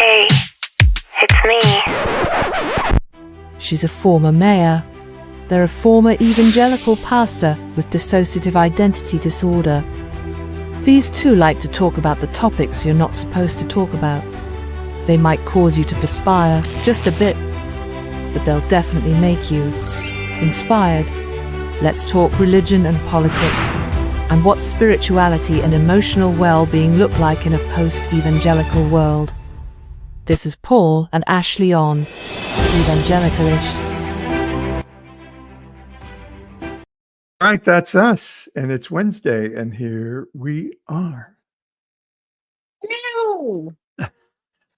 Hey, it's me. She's a former mayor. They're a former evangelical pastor with dissociative identity disorder. These two like to talk about the topics you're not supposed to talk about. They might cause you to perspire just a bit, but they'll definitely make you inspired. Let's talk religion and politics, and what spirituality and emotional well-being look like in a post-evangelical world. This is Paul and Ashley on Evangelicalish. All right, that's us, and it's Wednesday, and here we are. No.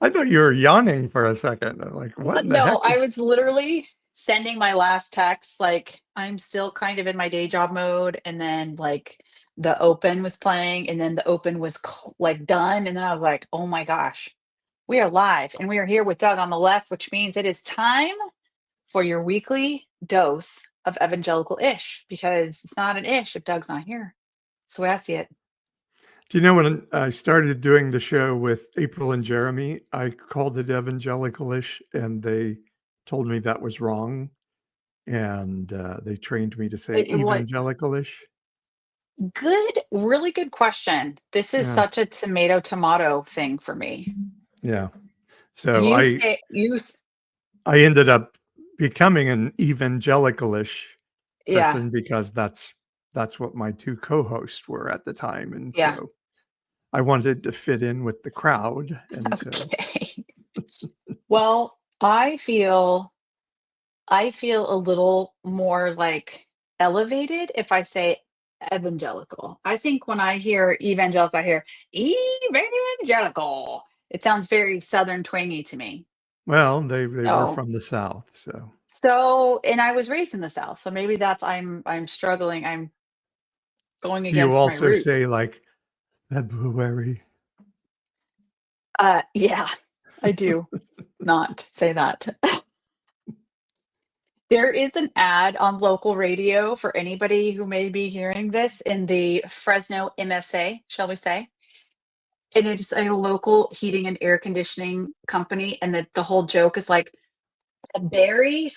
I thought you were yawning for a second. I'm like, what in the heck No, I is- was literally sending my last text. Like, I'm still kind of in my day job mode. And then, like, the open was playing, and then the open was like done. And then I was like, oh my gosh, we are live and we are here with Doug on the left, which means it is time for your weekly dose of Evangelical-ish, because it's not an ish if Doug's not here. So I see it. Do you know when I started doing the show with April and Jeremy, I called it Evangelicalish, and they told me that was wrong, and they trained me to say What? Evangelicalish. Good, really good question. This is Yeah. such a tomato thing for me. Yeah. So I I ended up becoming an Evangelicalish yeah, person because that's what my two co-hosts were at the time, and Yeah. so I wanted to fit in with the crowd, and so okay. Well, I feel a little more like elevated if I say evangelical. I think when I hear evangelical, I hear evangelical. It sounds very southern twangy to me. well, they were So from the South, so and I was raised in the South, so maybe that's I'm struggling. I'm going do you against my also roots. say like February? Yeah, I do not say that. There is an ad on local radio for anybody who may be hearing this in the Fresno MSA, shall we say. And it's a local heating and air conditioning company. And the whole joke is like, Freebuary,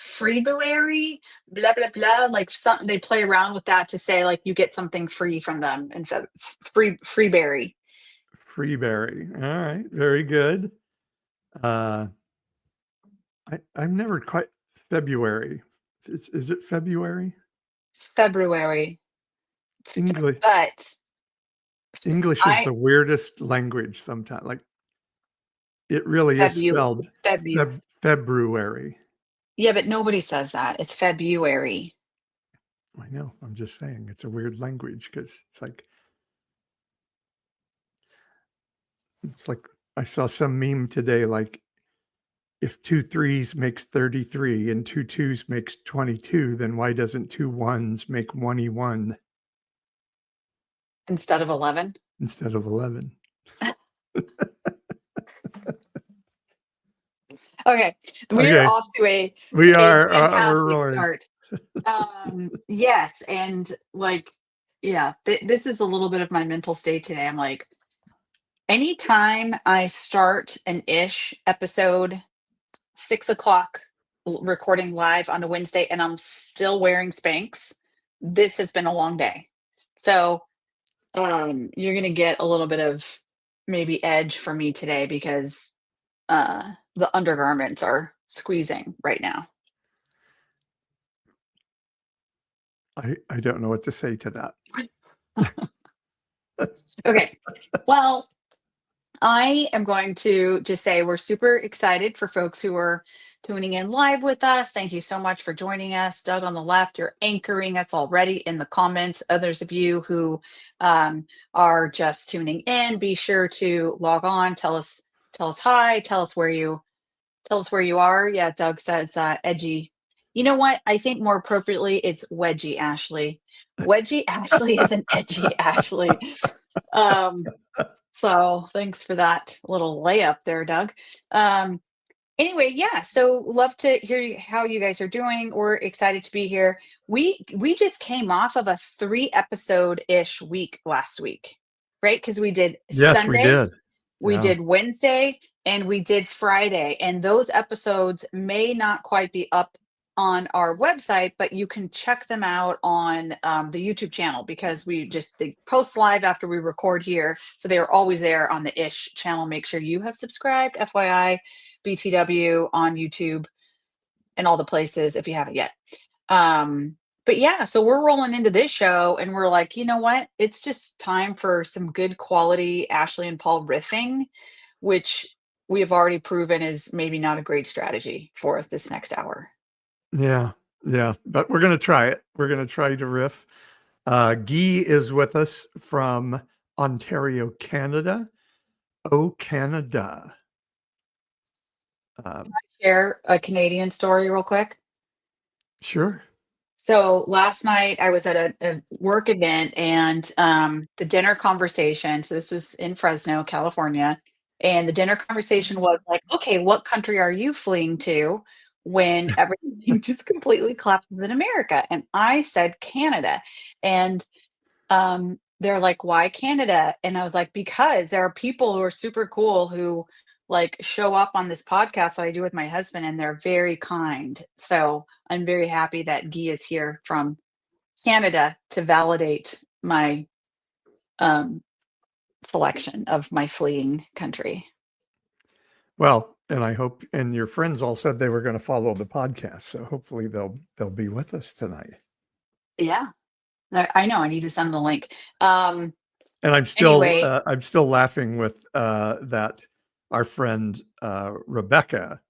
blah, blah, blah. Like something they play around with that to say, like, you get something free from them. And Freeberry. Freeberry. All right, very good. I've never quite February. Is it February? It's February. English But English is the weirdest language sometimes. Like it really is spelled February. Yeah, but nobody says that. It's February. I know. I'm just saying it's a weird language because it's like I saw some meme today like if 2 3s makes 33 and 2 2s makes 22, then why doesn't 2 1s make 1 Instead of 11? instead of 11? Okay, we're Okay. off to a We are we're fantastic rolling. start. Yes, and like, yeah, this is a little bit of my mental state today. I'm like, anytime I start an ish episode, 6 o'clock recording live on a Wednesday, and I'm still wearing Spanx, this has been a long day. So you're gonna get a little bit of maybe edge from me today because the undergarments are squeezing right now. I don't know what to say to that. Okay. Well, I am going to just say we're super excited for folks who are tuning in live with us. Thank you so much for joining us. Doug on the left, you're anchoring us already in the comments. Others of you who are just tuning in, be sure to log on, tell us hi, tell us where you are. Yeah, Doug says edgy. You know what? I think more appropriately, it's wedgie Ashley. Wedgie Ashley is an edgy Ashley. So thanks for that little layup there, Doug. Anyway, yeah, so love to hear how you guys are doing. We're excited to be here. We just came off of a 3-episode-ish week last week, right? Because we did Yes, Sunday, we did. we Yeah. did Wednesday, and we did Friday. And those episodes may not quite be up on our website, but you can check them out on the YouTube channel, because they post live after we record here. So they are always there on the Ish channel. Make sure you have subscribed, FYI, BTW on YouTube and all the places if you haven't yet. But yeah, so we're rolling into this show and we're like, you know what? It's just time for some good quality Ashley and Paul riffing, which we have already proven is maybe not a great strategy for this next hour. Yeah, but we're going to try it. We're going to try to riff. Guy is with us from Ontario, Canada. Oh, Canada. Share a Canadian story real quick. Sure. So last night I was at a work event, and the dinner conversation, so this was in Fresno, California, and the dinner conversation was like, okay, what country are you fleeing to when everything just completely collapses in America? And I said Canada. And they're like, why Canada? And I was like, because there are people who are super cool who like show up on this podcast that I do with my husband, and they're very kind. So I'm very happy that Guy is here from Canada to validate my selection of my fleeing country. Well, and I hope, and your friends all said they were going to follow the podcast, so hopefully they'll be with us tonight. Yeah, I know. I need to send the link. And I'm still Anyway. I'm still laughing with that our friend Rebecca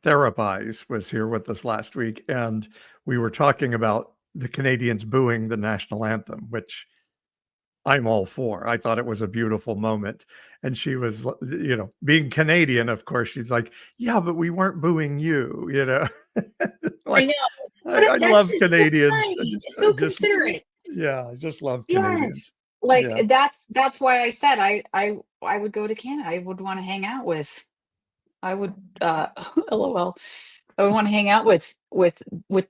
Therapies was here with us last week, and we were talking about the Canadians booing the national anthem, which I'm all for. I thought it was a beautiful moment. And she was, being Canadian, of course, she's like, yeah, but we weren't booing you, I like, know. I That's love just so Canadians. kind. It's so considerate. I just love Canadians. Yes. Like Yeah. that's why I said I would go to Canada. I would want to hang out with I would LOL. I would want to hang out with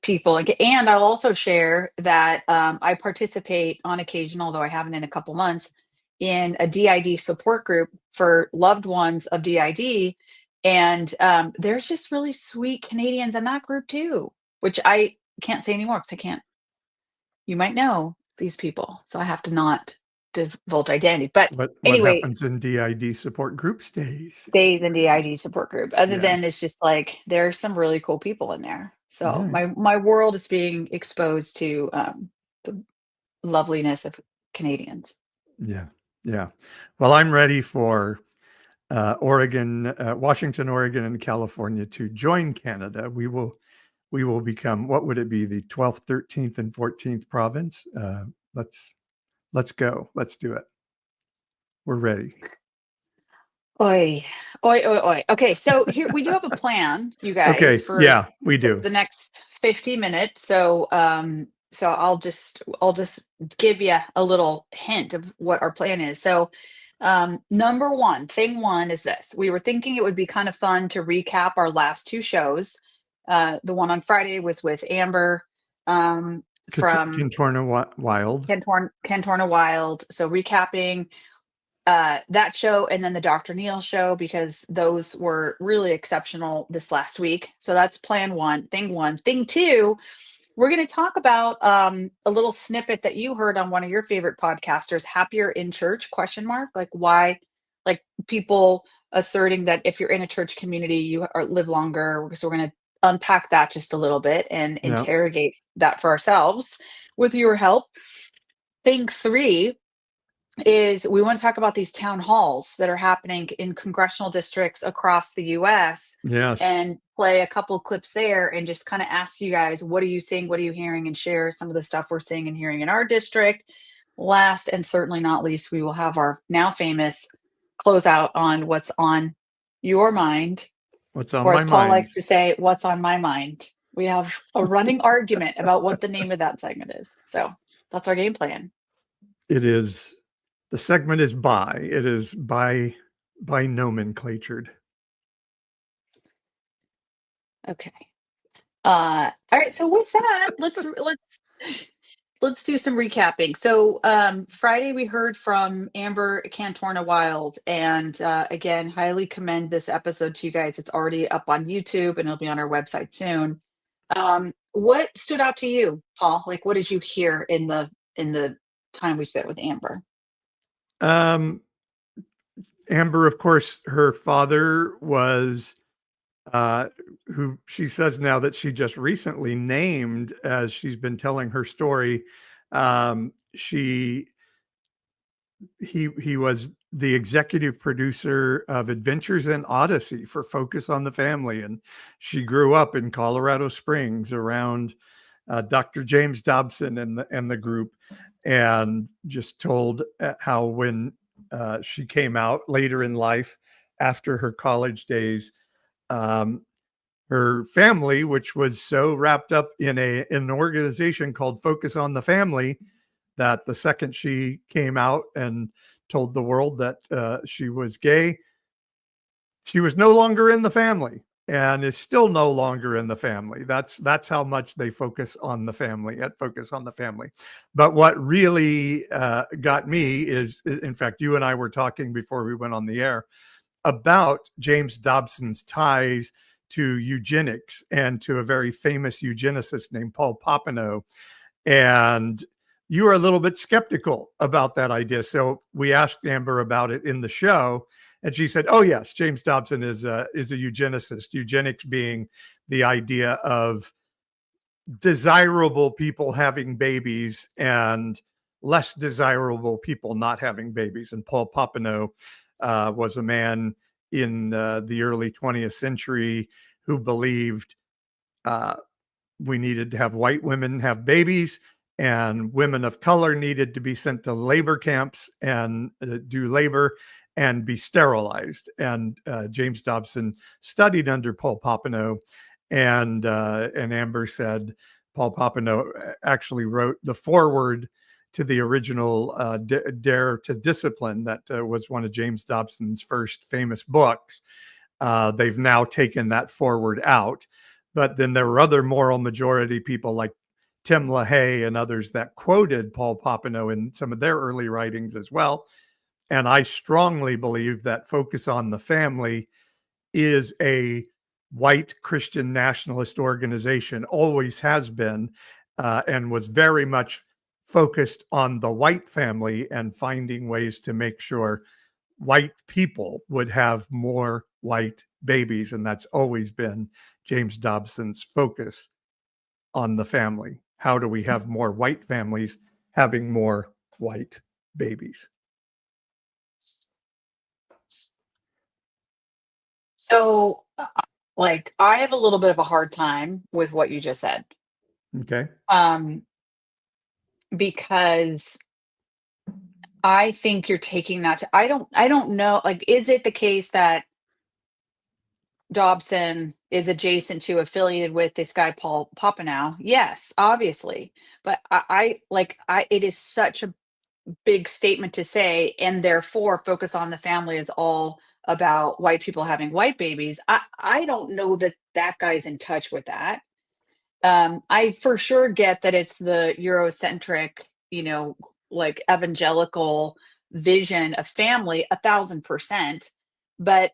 people. And I'll also share that I participate on occasion, although I haven't in a couple months, in a DID support group for loved ones of DID. And there's just really sweet Canadians in that group too, which I can't say anymore because I can't. You might know these people, so I have to not divulge identity. But What anyway, happens in DID support group stays in the ID support group. Other than Yes. it's just like there's some really cool people in there. So Nice. my world is being exposed to the loveliness of Canadians. Yeah. Well, I'm ready for Oregon, Washington, Oregon, and California to join Canada. We will become, what would it be, the 12th, 13th, and 14th province? Let's go. Let's do it. We're ready. Oi, oi, oi, oi. Okay, so here we do have a plan, you guys, Okay. for Yeah, we do. the next 50 minutes. So so I'll just give you a little hint of what our plan is. So number one, thing one is this. We were thinking it would be kind of fun to recap our last two shows. The one on Friday was with Amber from Cantorna Wild. Cantorna Wild. So recapping that show and then the Dr. Neil show, because those were really exceptional this last week. So that's plan one. Thing two, we're going to talk about a little snippet that you heard on one of your favorite podcasters, Happier in Church, ? Like why, like people asserting that if you're in a church community, you live longer. So we're going to unpack that just a little bit and interrogate that for ourselves with your help. Thing three is we want to talk about these town halls that are happening in congressional districts across the US. Yes. And play a couple clips there and just kind of ask you guys, what are you seeing? What are you hearing? And share some of the stuff we're seeing and hearing in our district. Last and certainly not least, we will have our now famous closeout on what's on your mind. What's on or my as Paul mind? likes to say, what's on my mind. We have a running argument about what the name of that segment is. So that's our game plan. It is. The segment is by. It is by nomenclatured. Okay. All right. So with that, let's let's do some recapping. So Friday we heard from Amber Cantorna Wild, and again, highly commend this episode to you guys. It's already up on YouTube and it'll be on our website soon. What stood out to you, Paul? Like, what did you hear in the time we spent with Amber? Um, Amber, of course, her father was who she says now that she just recently named as she's been telling her story. She he was the executive producer of Adventures in Odyssey for Focus on the Family, and she grew up in Colorado Springs around Dr. James Dobson and the group, and just told how when she came out later in life after her college days, um, her family, which was so wrapped up in an organization called Focus on the Family, that the second she came out and told the world that she was gay, she was no longer in the family and is still no longer in the family. That's how much they focus on the family at Focus on the Family. But what really got me is, in fact, you and I were talking before we went on the air about James Dobson's ties to eugenics and to a very famous eugenicist named Paul Popenow. And you were a little bit skeptical about that idea. So we asked Amber about it in the show, and she said, oh, yes, James Dobson is a eugenicist, eugenics being the idea of desirable people having babies and less desirable people not having babies. And Paul Popenow was a man in the early 20th century who believed we needed to have white women have babies, and women of color needed to be sent to labor camps and do labor and be sterilized. And James Dobson studied under Paul Popenow, and Amber said Paul Popenow actually wrote the foreword to the original Dare to Discipline that was one of James Dobson's first famous books. They've now taken that foreword out. But then there were other moral majority people like Tim LaHaye and others that quoted Paul Popenow in some of their early writings as well. And I strongly believe that Focus on the Family is a white Christian nationalist organization, always has been, and was very much focused on the white family and finding ways to make sure white people would have more white babies. And that's always been James Dobson's focus on the family. How do we have more white families having more white babies? So, like, I have a little bit of a hard time with what you just said, Okay. because I think you're taking that to, I don't know, like, is it the case that Dobson is adjacent to, affiliated with this guy Paul Popenow? Yes, obviously. But it is such a big statement to say, and therefore Focus on the Family is all about white people having white babies. I don't know that that guy's in touch with that. I for sure get that it's the Eurocentric, like evangelical vision of family, 1,000%. But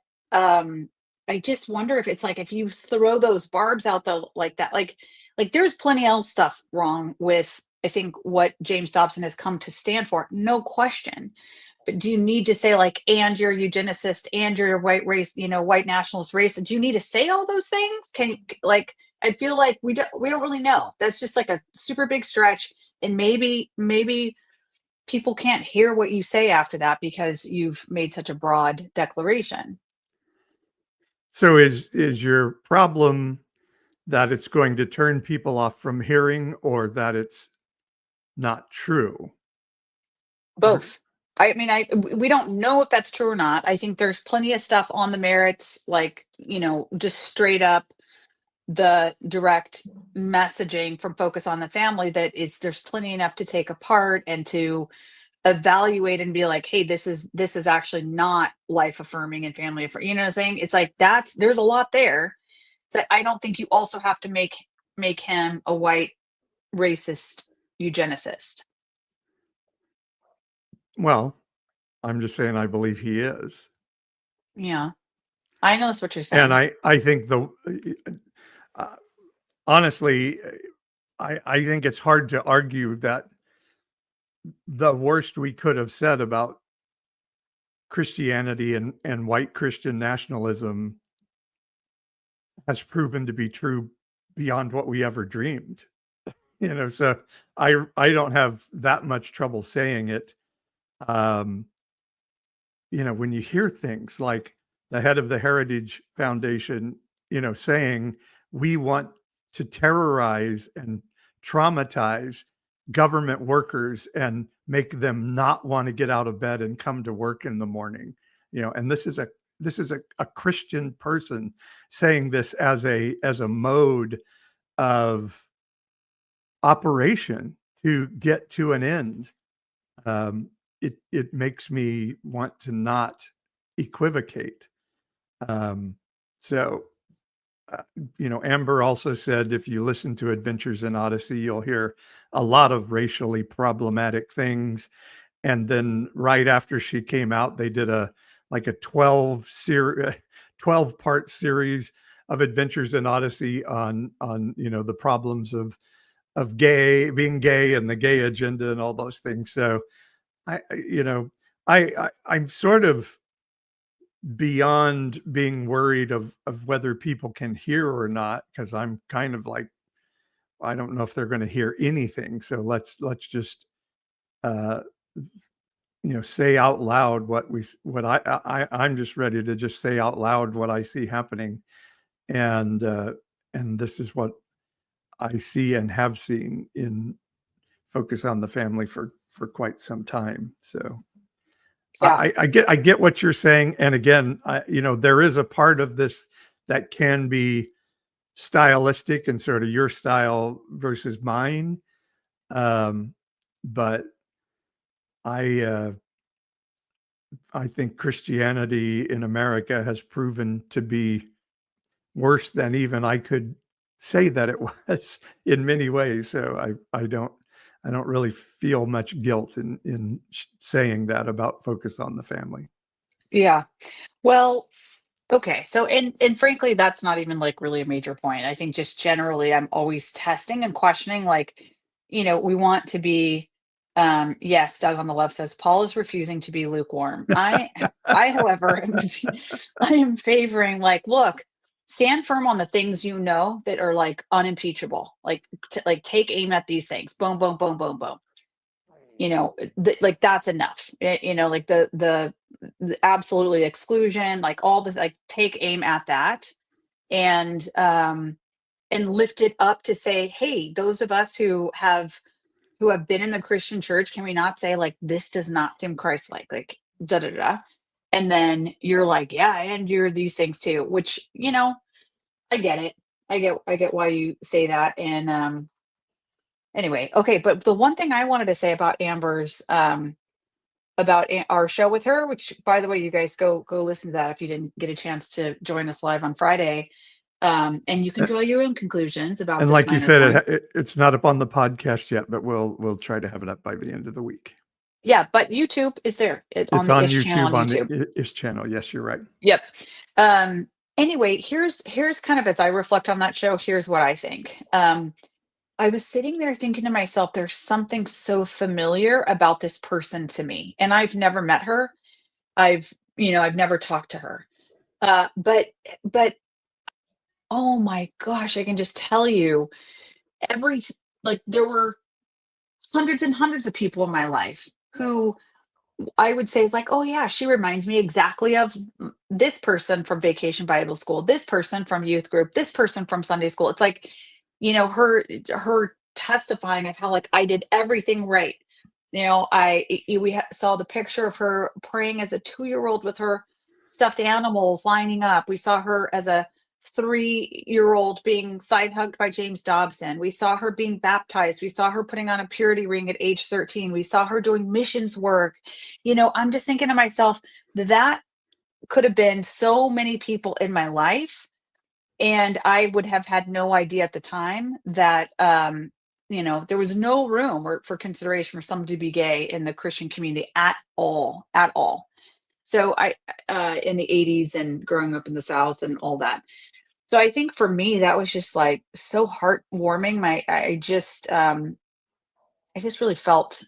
I just wonder if it's like, if you throw those barbs out there like that, like there's plenty else stuff wrong with, I think, what James Dobson has come to stand for, no question. But do you need to say, like, and you're a eugenicist and you're a white race, white nationalist race? Do you need to say all those things? Like, I feel like we don't really know. That's just like a super big stretch. And maybe people can't hear what you say after that because you've made such a broad declaration. So is your problem that it's going to turn people off from hearing, or that it's not true? Both. I mean, we don't know if that's true or not. I think there's plenty of stuff on the merits, like, just straight up the direct messaging from Focus on the Family, there's plenty enough to take apart and to evaluate and be like, hey, this is actually not life affirming and family affirming. You know what I'm saying? It's like, there's a lot there that I don't think you also have to make him a white racist eugenicist. Well, I'm just saying I believe he is. Yeah, I know that's what you're And saying. I think uh, honestly, I think it's hard to argue that the worst we could have said about Christianity and white Christian nationalism has proven to be true beyond what we ever dreamed. So I don't have that much trouble saying it. Um, when you hear things like the head of the Heritage Foundation, saying we want to terrorize and traumatize government workers and make them not want to get out of bed and come to work in the morning, and this is a Christian person saying this as a mode of operation to get to an end. It makes me want to not equivocate. So, Amber also said, if you listen to Adventures in Odyssey, you'll hear a lot of racially problematic things. And then right after she came out, they did a 12 part series of Adventures in Odyssey on the problems of being gay and the gay agenda and all those things. So I'm sort of beyond being worried of whether people can hear or not, because I'm kind of like, I don't know if they're going to hear anything. So let's just say out loud I'm just ready to just say out loud what I see happening, and this is what I see and have seen in Focus on the Family for quite some time. So Yeah. I get what you're saying. And again, there is a part of this that can be stylistic and sort of your style versus mine. But I think Christianity in America has proven to be worse than even I could say that it was in many ways. So I don't really feel much guilt in saying that about Focus on the Family. Yeah. Well, okay. So, and frankly, that's not even like really a major point. I think just generally, I'm always testing and questioning. Like, we want to be. Yes, Doug on the left says Paul is refusing to be lukewarm. However, I am favoring like, look, stand firm on the things that are like unimpeachable. Like, like take aim at these things. Boom, boom, boom, boom, boom. Like that's enough. Like the absolutely exclusion, like all the like take aim at that, and lift it up to say, hey, those of us who have been in the Christian church, can we not say like this does not seem Christ-like da da da, and then you're like, yeah, and you're these things too, which I get it. I get why you say that, and anyway, okay, but the one thing I wanted to say about Amber's our show with her, which by the way, you guys go listen to that if you didn't get a chance to join us live on Friday. And you can draw your own conclusions about And this like you minor said, point. it's not up on the podcast yet, but we'll try to have it up by the end of the week. Yeah, but YouTube is there on It's the on Ish channel on YouTube, YouTube. the Ish channel. Yes, you're right. Yep. Anyway, here's kind of as I reflect on that show, here's what I think. I was sitting there thinking to myself, there's something so familiar about this person to me. And I've never met her. I've never talked to her. But oh my gosh, I can just tell you every like there were hundreds and hundreds of people in my life who I would say is like, oh yeah, she reminds me exactly of this person from Vacation Bible School, this person from youth group, this person from Sunday school. It's like, her testifying of how like I did everything right. We saw the picture of her praying as a 2-year-old with her stuffed animals lining up. We saw her as a 3-year-old being side hugged by James Dobson. We saw her being baptized. We saw her putting on a purity ring at age 13. We saw her doing missions work. I'm just thinking to myself, that could have been so many people in my life. And I would have had no idea at the time that there was no room for consideration for someone to be gay in the Christian community at all, at all. So in the 80s and growing up in the South and all that. So I think for me, that was just like so heartwarming. I just really felt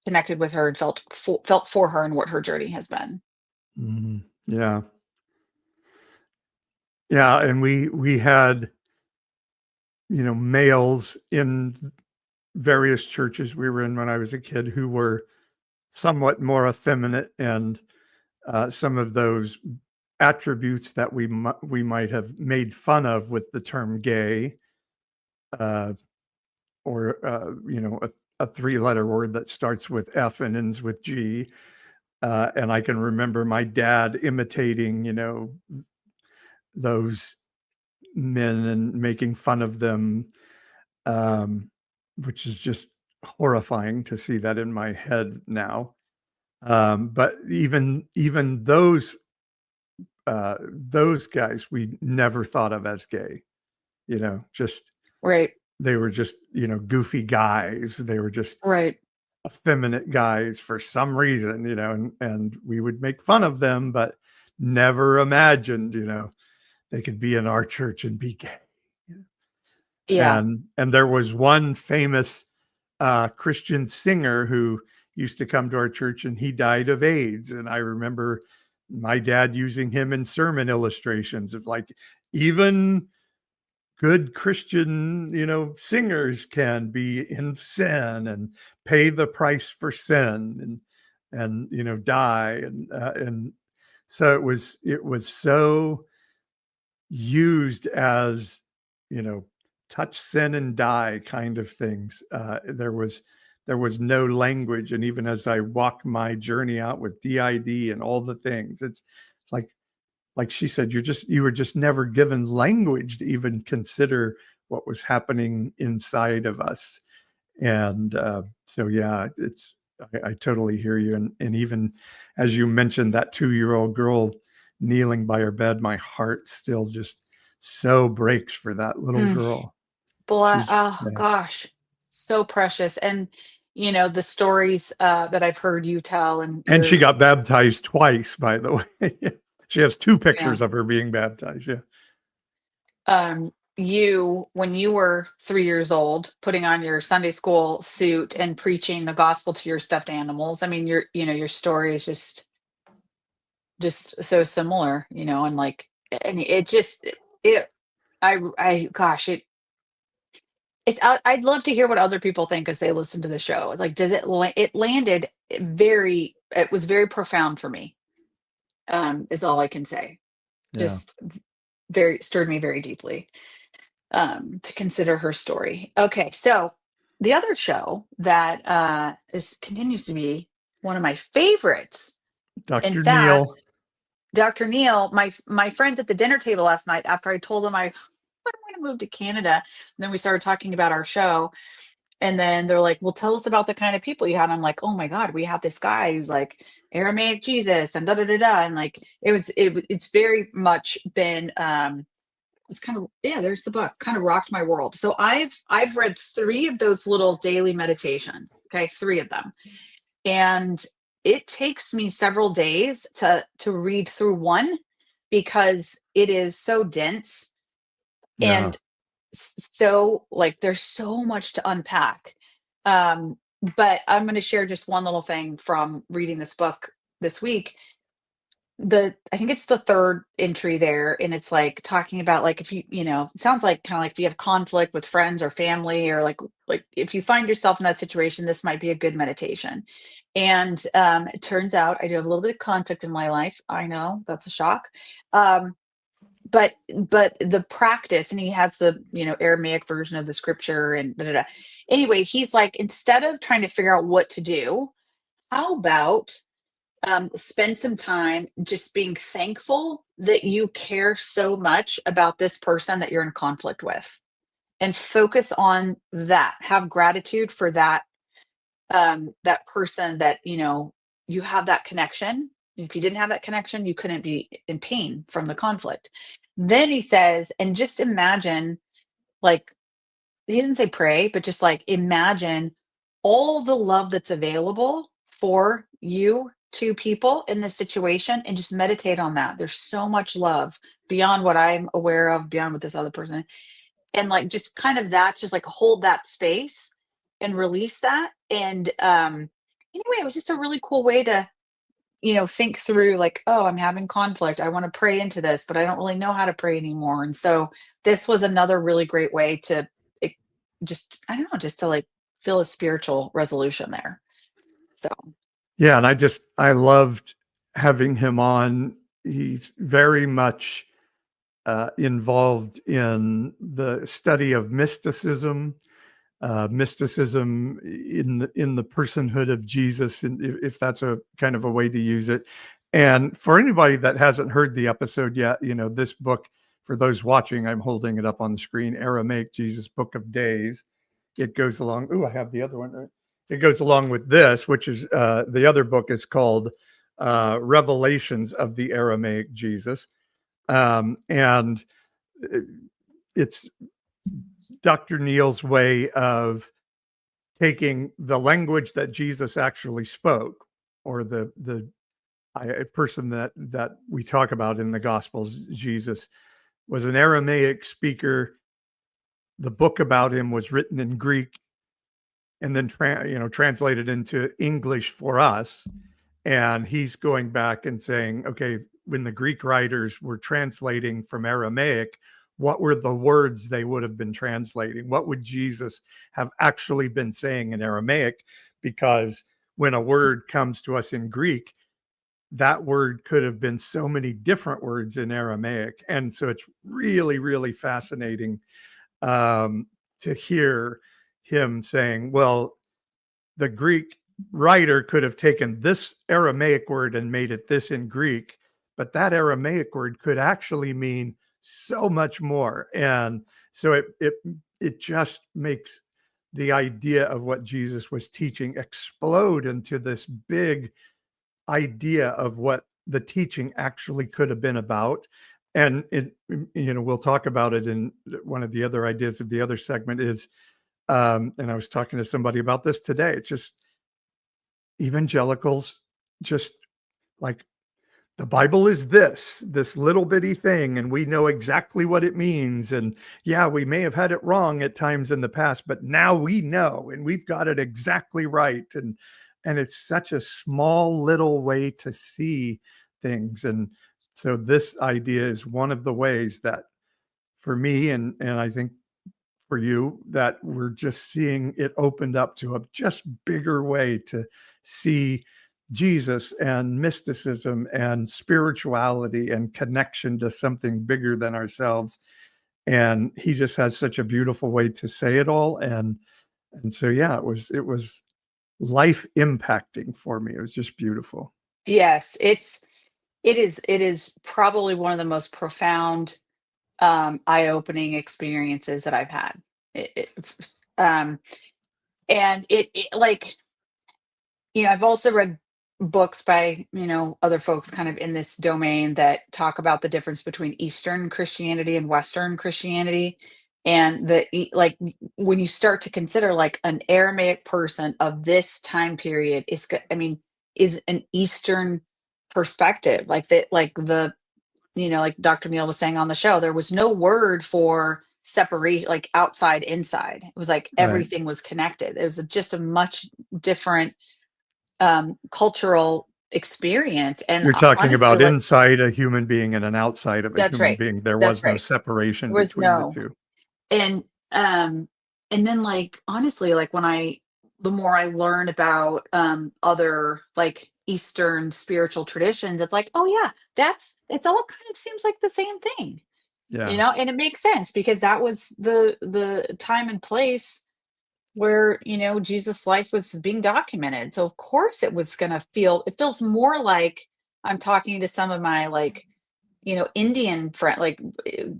connected with her and felt for her and what her journey has been. Mhm. Yeah. Yeah, and we had, males in various churches we were in when I was a kid who were somewhat more effeminate, and some of those attributes that we might have made fun of with the term gay, uh, or a three-letter word that starts with F and ends with G. And I can remember my dad imitating, those men and making fun of them, um, which is just horrifying to see that in my head now. But even those guys we never thought of as gay. Just Right. they were just goofy guys. They were just Right. effeminate guys for some reason, and we would make fun of them, but never imagined, they could be in our church and be gay. Yeah. And there was one famous Christian singer who used to come to our church, and he died of AIDS. And I remember my dad using him in sermon illustrations of like, even good Christian, singers can be in sin and pay the price for sin and die. And so it was so used as, touch sin and die kind of things. There was no language. And even as I walk my journey out with DID and all the things, it's like she said, you were just never given language to even consider what was happening inside of us. And so, yeah, I totally hear you. And even as you mentioned that 2-year-old girl kneeling by her bed, my heart still just so breaks for that little Mm. girl. Oh Yeah. gosh, so precious. And the stories that I've heard you tell, and And she your got baptized twice, by the way. She has 2 yeah, pictures of her being baptized. Yeah. you when you were 3 years old, putting on your Sunday school suit and preaching the gospel to your stuffed animals. I mean, your story is just so similar, and like, and it just it I gosh, I'd love to hear what other people think as they listen to the show. It's like, it landed it was very profound for me, is all I can say. Yeah. Just very stirred me very deeply, to consider her story. Okay, so the other show that is continues to be one of my favorites. In Dr. fact, Neil. Dr. Neil, my friends at the dinner table last night, after I told them I'm going to move to Canada, and then we started talking about our show. And then they're like, "Well, tell us about the kind of people you had." I'm like, "Oh my God, we have this guy who's like Aramaic Jesus and da da da da." And like, it's very much been, it's kind of, yeah, there's the book, kind of rocked my world. So I've read 3 of those little daily meditations. Okay, 3 of them. And it takes me several days to read through one, because it is so dense, Yeah. and so like there's so much to unpack. Um, but I'm going to share just one little thing from reading this book this week. I think it's the 3rd entry there, and it's like talking about, like, if it sounds like kind of like if you have conflict with friends or family, or like if you find yourself in that situation, this might be a good meditation. And it turns out I do have a little bit of conflict in my life. I know that's a shock. Um, but the practice, and he has the Aramaic version of the scripture, and da, da, da. Anyway, he's like, instead of trying to figure out what to do, how about spend some time just being thankful that you care so much about this person that you're in conflict with, and focus on that. Have gratitude for that person, that you have that connection. If you didn't have that connection, you couldn't be in pain from the conflict. Then he says, and just imagine, like, he doesn't say pray, but just like imagine all the love that's available for you two people in this situation and just meditate on that. There's so much love beyond what I'm aware of, beyond what this other person, and like just kind of that, just like hold that space and release that. And anyway, it was just a really cool way to, think through like, oh, I'm having conflict. I want to pray into this, but I don't really know how to pray anymore. And so this was another really great way to it, just, I don't know, just to like feel a spiritual resolution there. So, Yeah, and I loved having him on. He's very much involved in the study of mysticism, mysticism in the personhood of Jesus, and if that's a kind of a way to use it. And for anybody that hasn't heard the episode yet, this book, for those watching, I'm holding it up on the screen, Aramaic Jesus, Book of Days. It goes along. Oh, I have the other one. Right? It goes along with this, which is the other book is called Revelations of the Aramaic Jesus. And it's Dr. Neal's way of taking the language that Jesus actually spoke, or the person that we talk about in the Gospels. Jesus was an Aramaic speaker. The book about him was written in Greek and then translated into English for us. And he's going back and saying, okay, when the Greek writers were translating from Aramaic, what were the words they would have been translating? What would Jesus have actually been saying in Aramaic? Because when a word comes to us in Greek, that word could have been so many different words in Aramaic. And so it's really, really fascinating to hear him saying, well, the Greek writer could have taken this Aramaic word and made it this in Greek, but that Aramaic word could actually mean so much more. And so it just makes the idea of what Jesus was teaching explode into this big idea of what the teaching actually could have been about. And we'll talk about it in one of the other ideas of the other segment is, and I was talking to somebody about this today. It's just evangelicals just like, the Bible is this little bitty thing, and we know exactly what it means. And yeah, we may have had it wrong at times in the past, but now we know, and we've got it exactly right. And it's such a small little way to see things. And so this idea is one of the ways that for me, and I think for you, that we're just seeing it opened up to a just bigger way to see Jesus and mysticism and spirituality and connection to something bigger than ourselves. And he just has such a beautiful way to say it all. And so, yeah, it was life impacting for me. It was just beautiful. yes, it is probably one of the most profound, eye-opening experiences that I've had. Um, and it like, I've also read books by, other folks kind of in this domain that talk about the difference between Eastern Christianity and Western Christianity. And when you start to consider like an Aramaic person of this time period is an Eastern perspective, like that, like Dr. Neal was saying on the show, there was no word for separation, like outside, inside. It was like Right. everything was connected. It was just a much different cultural experience. And You're talking honestly, about like, inside a human being and an outside of a that's human right. being. There That's was no right. separation There was between the no, two. and um, and then like honestly, like the more I learn about other like Eastern spiritual traditions, it's like, oh yeah, it's all kind of seems like the same thing, Yeah. and it makes sense because that was the time and place where Jesus' life was being documented. So of course it feels more like I'm talking to some of my like Indian friend, like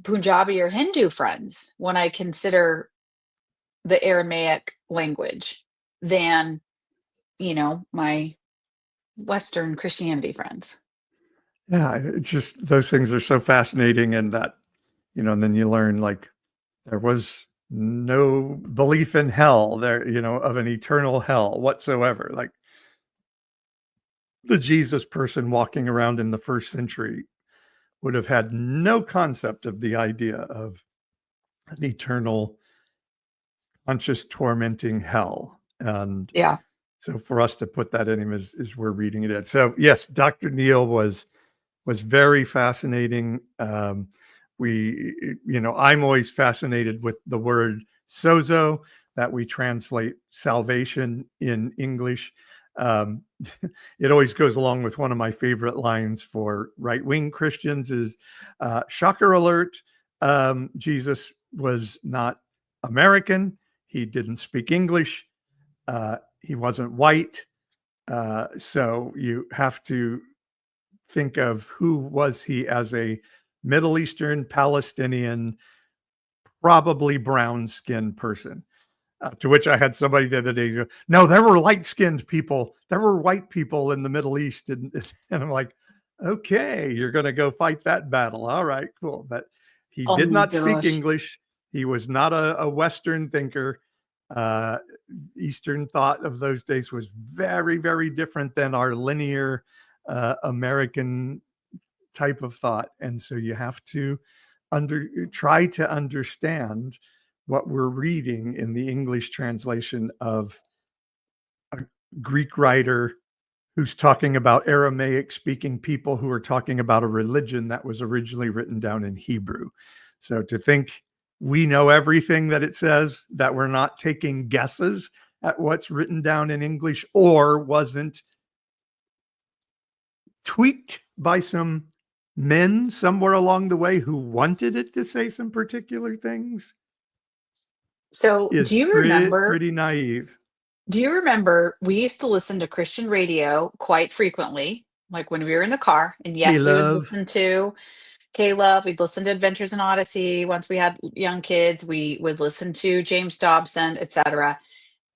Punjabi or Hindu friends, when I consider the Aramaic language than my Western Christianity friends. Yeah. It's just, those things are so fascinating. And that, and then you learn like there was no belief in hell there, of an eternal hell whatsoever. Like the Jesus person walking around in the first century would have had no concept of the idea of an eternal, conscious, tormenting hell. And Yeah. so for us to put that in him is we're reading it in. So yes, Dr. Neal was very fascinating. I'm always fascinated with the word sozo, that we translate salvation in English. It always goes along with one of my favorite lines for right-wing Christians is, shocker alert, Jesus was not American. He didn't speak English. He wasn't white. So you have to think of who was he as a Middle Eastern, Palestinian, probably brown-skinned person. To which I had somebody the other day go, no, there were light-skinned people. There were white people in the Middle East. And I'm like, okay, you're going to go fight that battle. All right, cool. But he Oh did my not speak gosh. English. He was not a Western thinker. Eastern thought of those days was very, very different than our linear American type of thought. And so you have to try to understand what we're reading in the English translation of a Greek writer who's talking about Aramaic speaking people who are talking about a religion that was originally written down in Hebrew. So to think we know everything that it says, that we're not taking guesses at what's written down in English or wasn't tweaked by some men somewhere along the way who wanted it to say some particular things, So is pretty naive. do you remember we used to listen to Christian radio quite frequently, like when we were in the car? And Hey, yes, we would love. listen to K-Love, we'd listen to Adventures in Odyssey. Once we had young kids, we would listen to James Dobson, etc.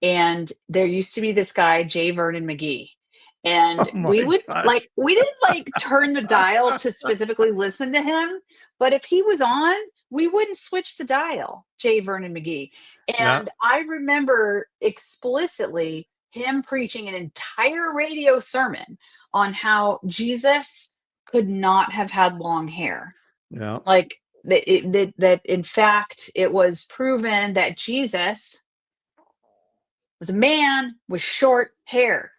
And there used to be this guy, J. Vernon McGee. Oh And my we would gosh. we didn't like turn the dial to specifically listen to him, but if he was on, we wouldn't switch the dial, J. Vernon McGee. Yeah. And I remember explicitly him preaching an entire radio sermon on how Jesus could not have had long hair. Yeah. Like that in fact, it was proven that Jesus was a man with short hair.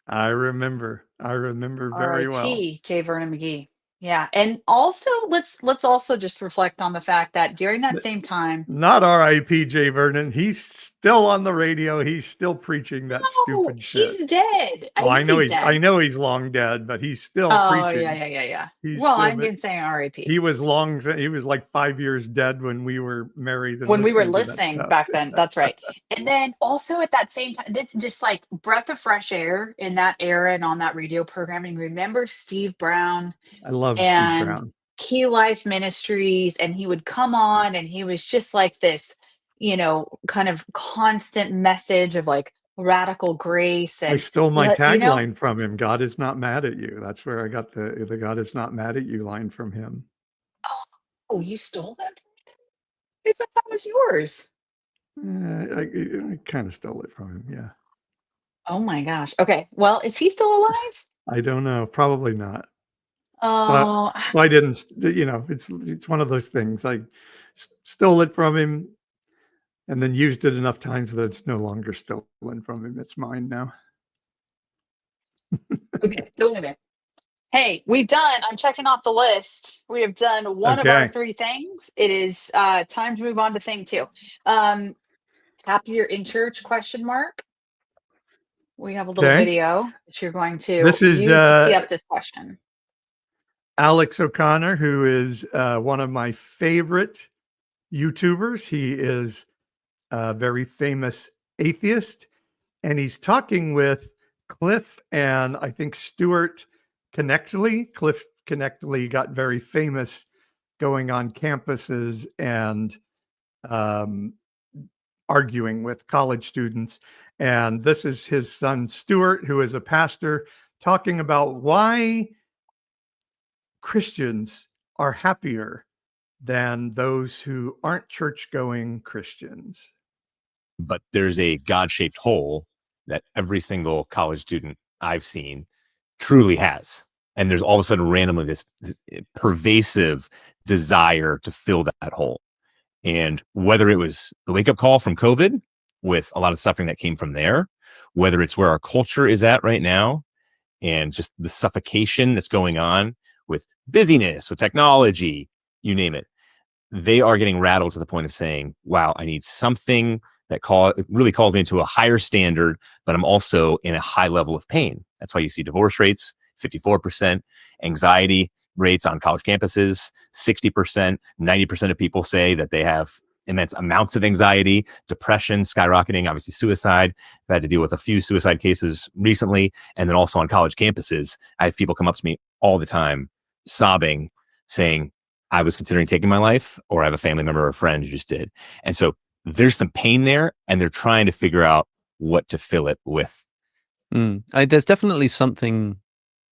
I remember very well. R.I.P. J. Vernon McGee. Yeah, and also let's also just reflect on the fact that during that same time, Not R.I.P. J. Vernon. He's still on the radio. He's still preaching that no, stupid shit. he's dead. I Well, know he's I dead. know he's long dead, but he's still Oh preaching. yeah. He's Well, still, I'm been saying R.I.P. he was like 5 years dead when we were married and When we were listening to that listening stuff. back then. That's right. And then also at that same time, this just like breath of fresh air in that era and on that radio programming. Remember Steve Brown I love Steve and Brown. Key Life Ministries, and he would come on and he was just like this, kind of constant message of like radical grace I and stole my let tagline from him. God is not mad at you. That's where I got the God is not mad at you line from him. oh, you stole that? I thought that was yours. I kind of stole it from him. Yeah. Oh my gosh. Okay. Well, is he still alive? I don't know. Probably not. Oh, So I didn't, it's one of those things. I stole it from him and then used it enough times that it's no longer stolen from him. It's mine now. okay. Don't it. Hey, I'm checking off the list. We have done one of our Okay. 3 things. It is time to move on to thing 2. Happier in church question mark. We have a little Okay. video that you're going to This is use to tee up this question. Alex O'Connor, who is one of my favorite YouTubers. He is a very famous atheist, and he's talking with Cliff and I think Stuart Connectly. Cliff Connectly got very famous going on campuses and arguing with college students. And this is his son, Stuart, who is a pastor, talking about why Christians are happier than those who aren't church-going Christians. But there's a God-shaped hole that every single college student I've seen truly has. And there's all of a sudden randomly this pervasive desire to fill that hole. And whether it was the wake-up call from COVID with a lot of suffering that came from there, whether it's where our culture is at right now and just the suffocation that's going on with busyness, with technology, you name it, they are getting rattled to the point of saying, wow, I need something that really calls me into a higher standard, but I'm also in a high level of pain. That's why you see divorce rates, 54%, anxiety rates on college campuses, 60%, 90% of people say that they have immense amounts of anxiety, depression skyrocketing, obviously suicide. I've had to deal with a few suicide cases recently. And then also on college campuses, I have people come up to me all the time, sobbing, saying, I was considering taking my life, or I have a family member or a friend who just did. And so there's some pain there, and they're trying to figure out what to fill it with. There's definitely something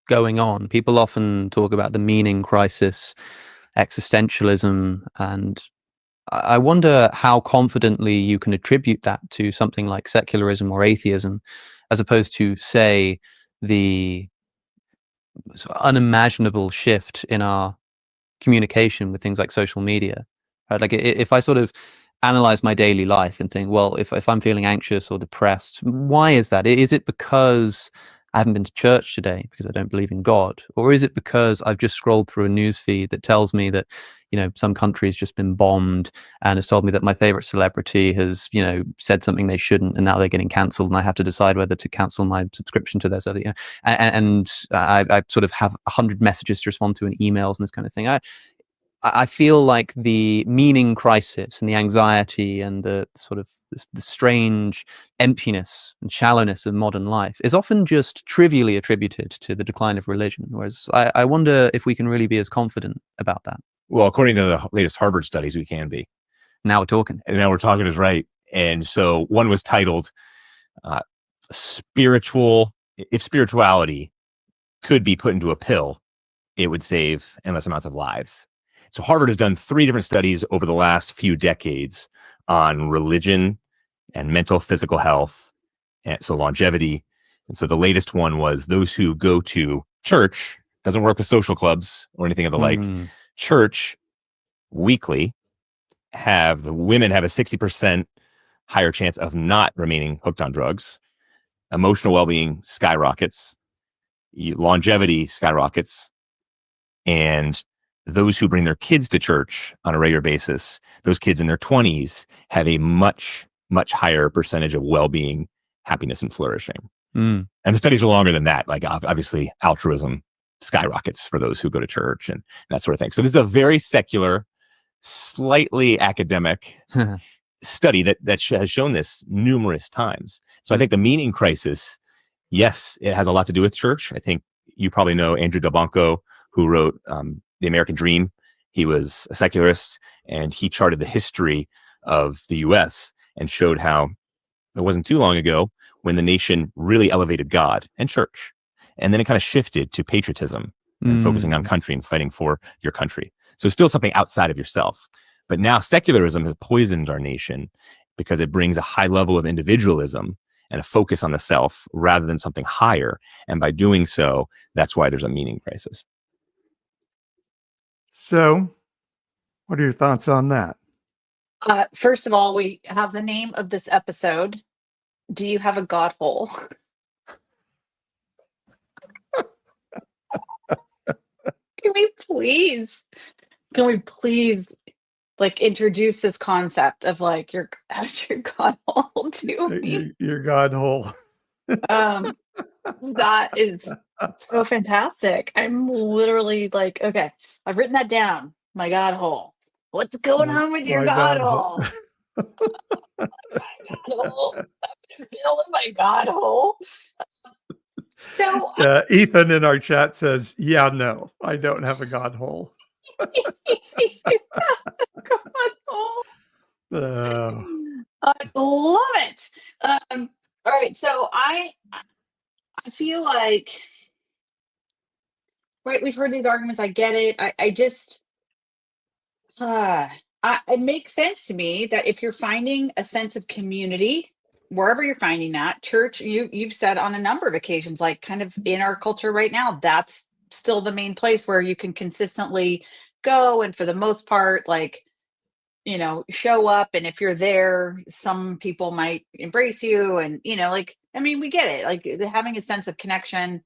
going on. People often talk about the meaning crisis, existentialism, and I wonder how confidently you can attribute that to something like secularism or atheism, as opposed to, say, the sort of unimaginable shift in our communication with things like social media. Right? Like if I sort of analyze my daily life and think, well, if I'm feeling anxious or depressed, why is that? Is it because I haven't been to church today because I don't believe in God? Or is it because I've just scrolled through a news feed that tells me that, some country's just been bombed and has told me that my favorite celebrity has, said something they shouldn't and now they're getting cancelled and I have to decide whether to cancel my subscription to their service, and I sort of have 100 messages to respond to and emails and this kind of thing. I feel like the meaning crisis and the anxiety and the sort of the strange emptiness and shallowness of modern life is often just trivially attributed to the decline of religion. Whereas I wonder if we can really be as confident about that. Well, according to the latest Harvard studies, we can be. Now we're talking. And now we're talking is right. And so one was titled if spirituality could be put into a pill, it would save endless amounts of lives. So Harvard has done 3 different studies over the last few decades on religion and mental physical health, and so longevity. And so the latest one was those who go to church, doesn't work with social clubs or anything of the like, church weekly, the women have a 60% higher chance of not remaining hooked on drugs. Emotional well-being skyrockets, longevity skyrockets, and those who bring their kids to church on a regular basis, those kids in their 20s have a much, much higher percentage of well-being, happiness, and flourishing. And the studies are longer than that. Like obviously altruism skyrockets for those who go to church and that sort of thing. So this is a very secular, slightly academic study that has shown this numerous times. So I think the meaning crisis, yes, it has a lot to do with church. I think you probably know Andrew Delbanco, who wrote The American Dream. He was a secularist, and he charted the history of the U.S. and showed how it wasn't too long ago when the nation really elevated God and church. And then it kind of shifted to patriotism and focusing on country and fighting for your country. So still something outside of yourself. But now secularism has poisoned our nation because it brings a high level of individualism and a focus on the self rather than something higher. And by doing so, that's why there's a meaning crisis. So, what are your thoughts on that? First of all, we have the name of this episode. Do you have a God hole? Can we please like introduce this concept of like your God hole to me? Your God hole. That is so fantastic. I'm literally like, okay, I've written that down. My God hole. What's going on with your God hole? My God hole. I'm feeling my God hole. So Ethan in our chat says, yeah, no, I don't have a God hole. God hole. I love it. All right, so I feel like, right, we've heard these arguments. I get it. It makes sense to me that if you're finding a sense of community, wherever you're finding that, church, you've said on a number of occasions, like kind of in our culture right now, that's still the main place where you can consistently go. And for the most part, like, show up. And if you're there, some people might embrace you. And, like, I mean, we get it. Like having a sense of connection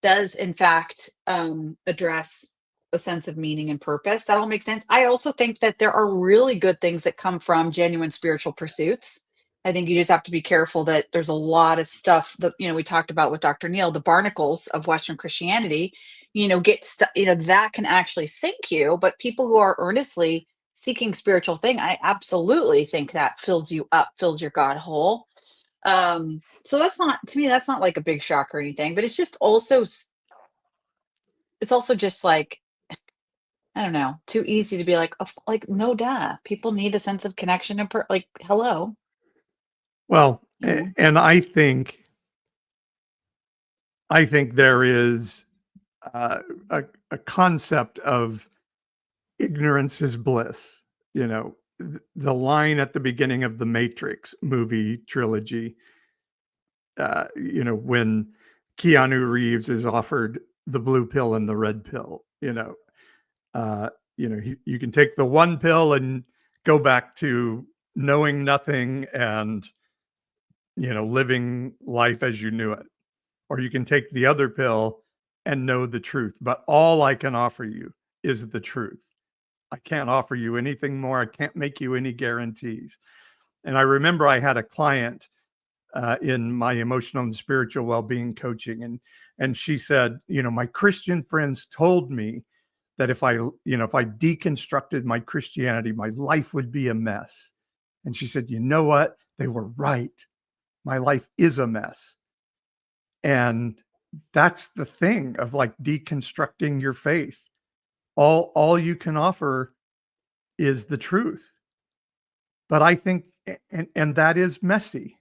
does in fact address a sense of meaning and purpose. That all makes sense. I also think that there are really good things that come from genuine spiritual pursuits. I think you just have to be careful that there's a lot of stuff that we talked about with Dr. Neil, the barnacles of Western Christianity, that can actually sink you. But people who are earnestly seeking spiritual thing, I absolutely think that fills you up, fills your God whole. So that's not, to me, that's not like a big shock or anything, but it's just also it's also just like, I don't know, too easy to be like, like, no, duh. People need a sense of connection and like, hello. Well, Yeah. and I think there is a concept of ignorance is bliss. The line at the beginning of the Matrix movie trilogy, when Keanu Reeves is offered the blue pill and the red pill, you can take the one pill and go back to knowing nothing and, living life as you knew it. Or you can take the other pill and know the truth. But all I can offer you is the truth. I can't offer you anything more. I can't make you any guarantees. And I remember I had a client in my emotional and spiritual well-being coaching, and she said, my Christian friends told me that if I deconstructed my Christianity, my life would be a mess. And she said, you know what? They were right. My life is a mess. And that's the thing of like deconstructing your faith. All you can offer is the truth. But I think, and that is messy.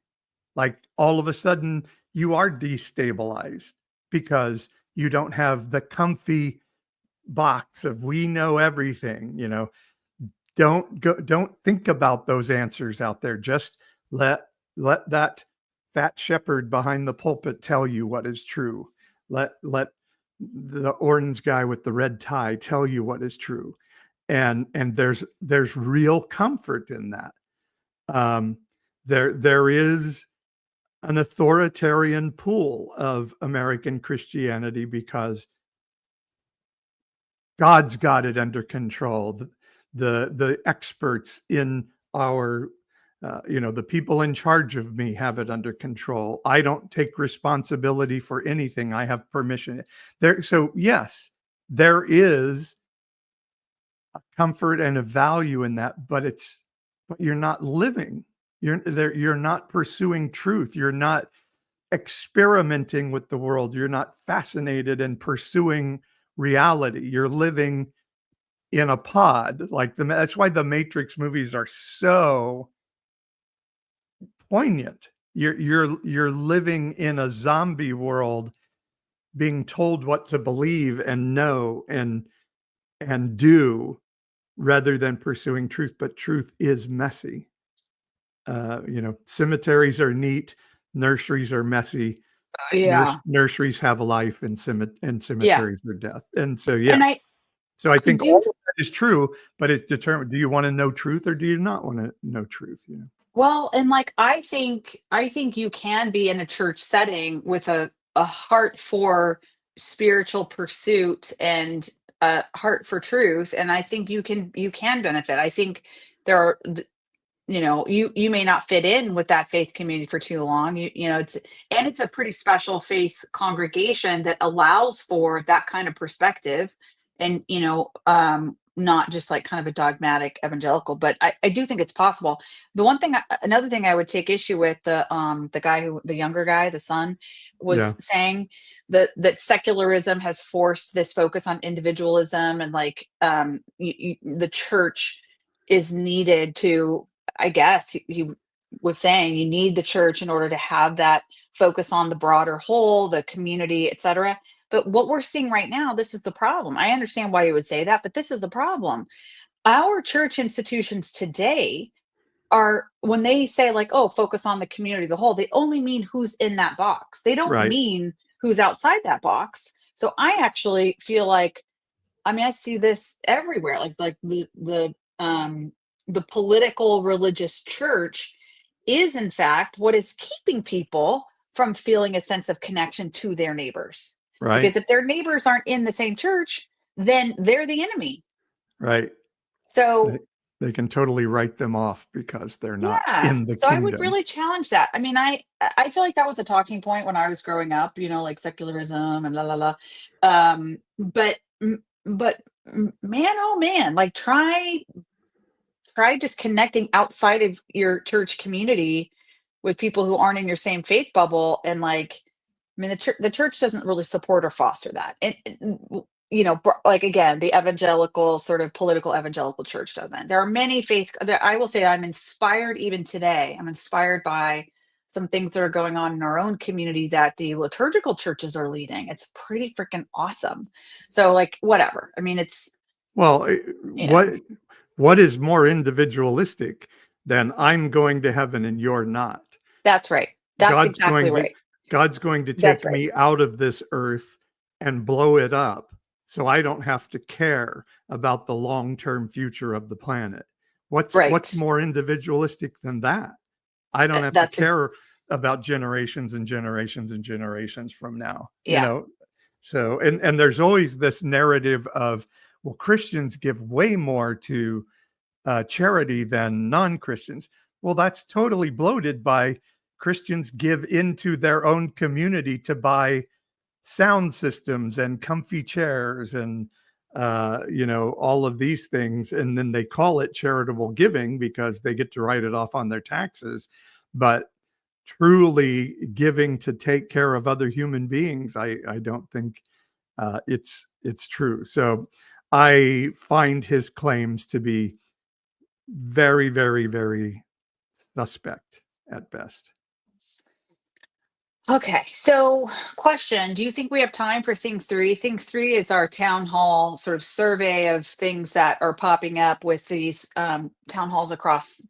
Like all of a sudden you are destabilized because you don't have the comfy box of we know everything. Don't think about those answers out there. Just let that fat shepherd behind the pulpit tell you what is true. Let the orange guy with the red tie tell you what is true. And there's real comfort in that. There is an authoritarian pool of American Christianity because God's got it under control. The experts in our, the people in charge of me have it under control. I don't take responsibility for anything. I have permission there. So yes, there is a comfort and a value in that, but you're not living. You're not pursuing truth. You're not experimenting with the world. You're not fascinated and pursuing reality. You're living in a pod. That's why the Matrix movies are so poignant. You're living in a zombie world, being told what to believe and know and do, rather than pursuing truth. But truth is messy. Cemeteries are neat, nurseries are messy. Yeah. Nurseries have a life, and cemeteries are death. And so, And yes. So I think do- all of that is true, but it's determined. Do you want to know truth or do you not want to know truth? Well, and like I think you can be in a church setting with a heart for spiritual pursuit and a heart for truth, and I think you can benefit. I think there are you may not fit in with that faith community for too long. It's a pretty special faith congregation that allows for that kind of perspective, and not just like kind of a dogmatic evangelical, but I do think it's possible. Another thing I would take issue with, the younger guy, the son, Yeah. was saying that secularism has forced this focus on individualism, and like the church is needed to, I guess he was saying, you need the church in order to have that focus on the broader whole, the community, etc. But what we're seeing right now, this is the problem. I understand why you would say that, but this is the problem. our church institutions today are, when they say like, oh, focus on the community, the whole, they only mean who's in that box. They don't Right. mean who's outside that box. So I actually feel like, I mean, I see this everywhere, like the political religious church is in fact what is keeping people from feeling a sense of connection to their neighbors. Because Right. if their neighbors aren't in the same church, then they're the enemy. Right. So They can totally write them off because they're not yeah. in the So I would kingdom. really challenge that. I mean, I feel like that was a talking point when I was growing up, you know, like secularism and la la la. But man, oh man, like try just connecting outside of your church community with people who aren't in your same faith bubble. And like, I mean, the church doesn't really support or foster that. You know, like again, the evangelical sort of political evangelical church doesn't. There are many I will say I'm inspired even today. I'm inspired by some things that are going on in our own community that the liturgical churches are leading. It's pretty freaking awesome. So like, whatever. I mean, it's, Well, you know, what is more individualistic than I'm going to heaven and you're not? that's right. That's God's exactly going to right. God's going to That's take right. me out of this earth and blow it up so I don't have to care about the long-term future of the planet. What's Right. more individualistic than that? I don't have to That's care about generations and generations and generations from now, you yeah. know? So, and there's always this narrative of, well, Christians give way more to charity than non-Christians. Well, that's totally bloated by Christians give into their own community to buy sound systems and comfy chairs and all of these things, and then they call it charitable giving because they get to write it off on their taxes. But truly giving to take care of other human beings, I don't think it's true. So I find his claims to be very, very, very suspect at best. Okay. So, question, do you think we have time for thing 3? Thing 3 is our town hall sort of survey of things that are popping up with these town halls across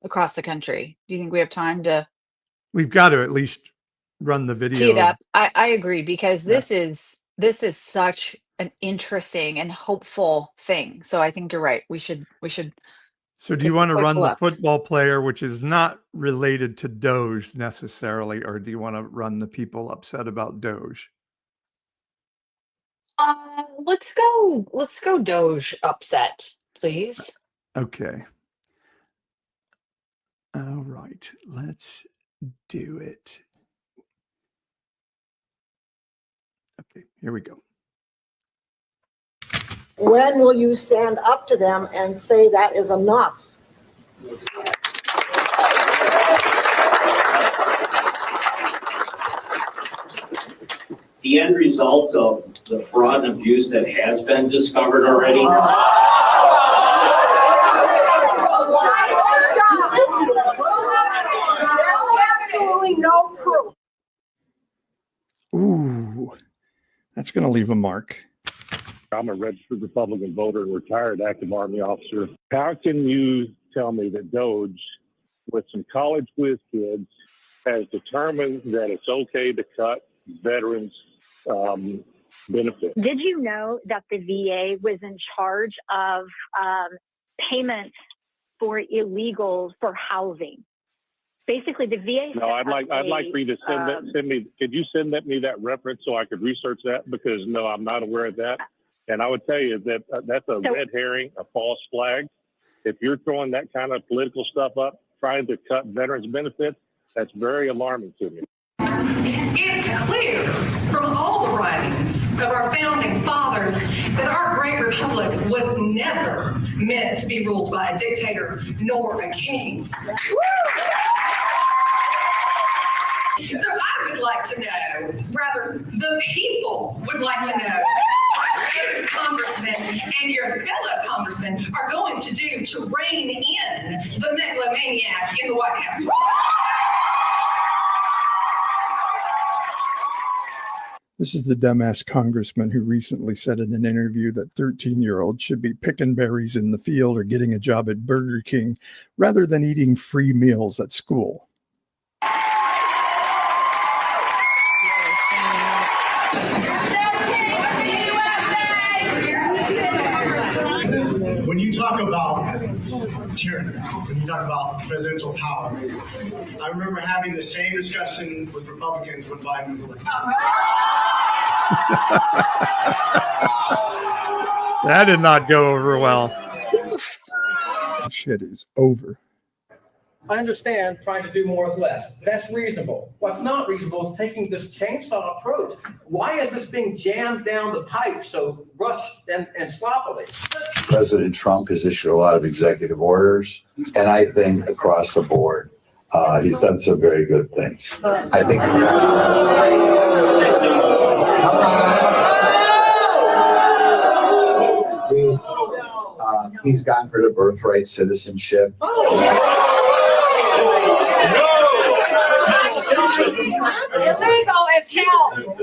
the country. Do you think we have time to We've got to at least run the tee it video of up? I agree, because yeah. this is such an interesting and hopeful thing. So I think you're right. We should So do you take a want to quick run the look. football player, which is not related to Doge necessarily, or do you want to run the people upset about Doge? Let's go Doge upset, please. Okay. All right, let's do it. Okay, here we go. When will you stand up to them and say that is enough? The end result of the fraud and abuse that has been discovered already. Absolutely no proof. Ooh, that's going to leave a mark. I'm a registered Republican voter and retired active Army officer. How can you tell me that Doge, with some college whiz kids, has determined that it's okay to cut veterans' benefits? Did you know that the VA was in charge of payments for illegals for housing? Basically, the VA. No, I'd like for you to send me. Could you send me that reference so I could research that? Because no, I'm not aware of that. And I would tell you that that's a red herring, a false flag. If you're throwing that kind of political stuff up, trying to cut veterans' benefits, that's very alarming to me. It's clear from all the writings of our founding fathers that our great republic was never meant to be ruled by a dictator nor a king. So I would like to know, rather the people would like to know, what you, congressmen, and your fellow congressmen are going to do to rein in the megalomaniac in the White House. This is the dumbass congressman who recently said in an interview that 13-year-olds should be picking berries in the field or getting a job at Burger King rather than eating free meals at school. When you talk about tyranny, when you talk about presidential power, I remember having the same discussion with Republicans when Biden was elected. That did not go over well. Shit is over. I understand trying to do more with less. That's reasonable. What's not reasonable is taking this chainsaw approach. Why is this being jammed down the pipe so rushed and sloppily? President Trump has issued a lot of executive orders, and I think across the board, he's done some very good things. I think he's gotten rid of birthright citizenship. Illegal as hell.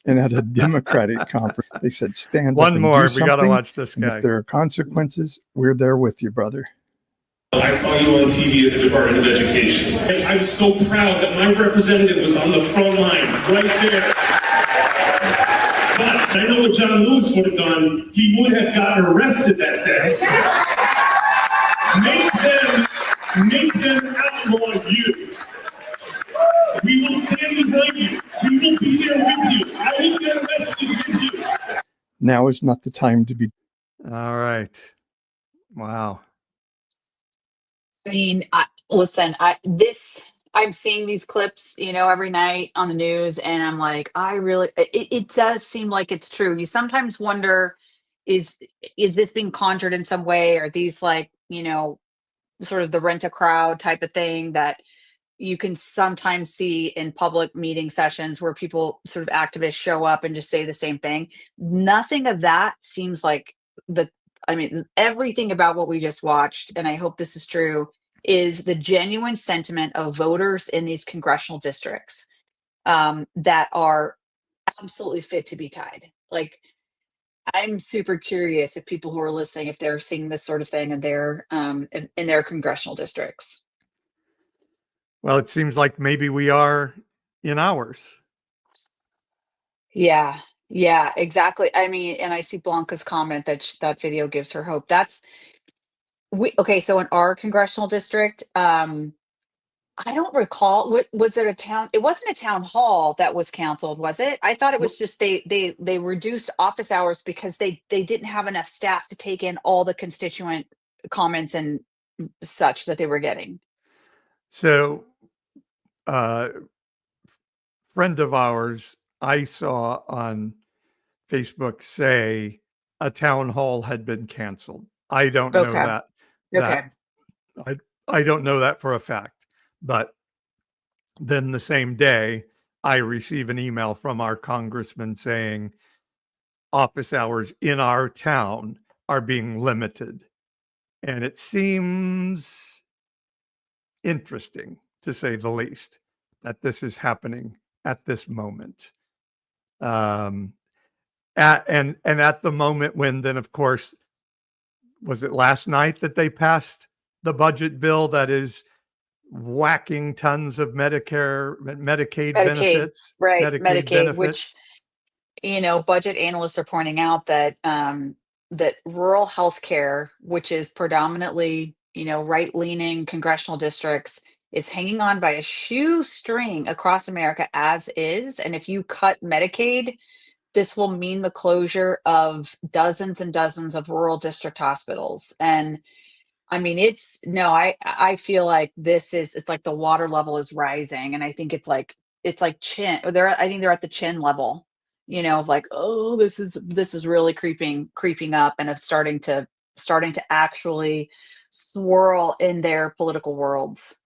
And at a Democratic conference, they said, stand One up and more. do We got to something, watch this and guy. if there are consequences, we're there with you, brother. I saw you on TV at the Department of Education. And I was so proud that my representative was on the front line, right there. But I know what John Lewis would have done. He would have gotten arrested that day. Make them outlaw you. We will stand behind you. We will be there with you. I will get arrested with you. Now is not the time to be. All right. Wow. I mean, I'm seeing these clips, every night on the news, and I'm like, it does seem like it's true. You sometimes wonder, is this being conjured in some way? Are these sort of the rent a crowd type of thing that you can sometimes see in public meeting sessions where people, sort of activists, show up and just say the same thing? Nothing of that seems like everything about what we just watched, and I hope this is true, is the genuine sentiment of voters in these congressional districts that are absolutely fit to be tied. Like, I'm super curious if people who are listening, if they're seeing this sort of thing in their congressional districts. Well, it seems like maybe we are in ours. Yeah, exactly. I mean, and I see Blanca's comment that video gives her hope. So in our congressional district, I don't recall. Was there a town? It wasn't a town hall that was canceled, was it? I thought it was just they reduced office hours because they didn't have enough staff to take in all the constituent comments and such that they were getting. So, friend of ours, I saw on Facebook say a town hall had been canceled. I don't know that. Okay. I don't know that for a fact. But then the same day, I receive an email from our congressman saying office hours in our town are being limited. And it seems interesting, to say the least, that this is happening at this moment. And at the moment when then, of course, was it last night that they passed the budget bill that is whacking tons of Medicaid benefits, right? Medicaid Medicaid, benefits. which budget analysts are pointing out that that rural healthcare, which is predominantly right-leaning congressional districts, is hanging on by a shoestring across America as is. And if you cut Medicaid, this will mean the closure of dozens and dozens of rural district hospitals. And I mean, I feel like it's like the water level is rising. And I think it's like chin, I think they're at the chin level, of like, oh, this is really creeping up, and it's starting to actually swirl in their political worlds.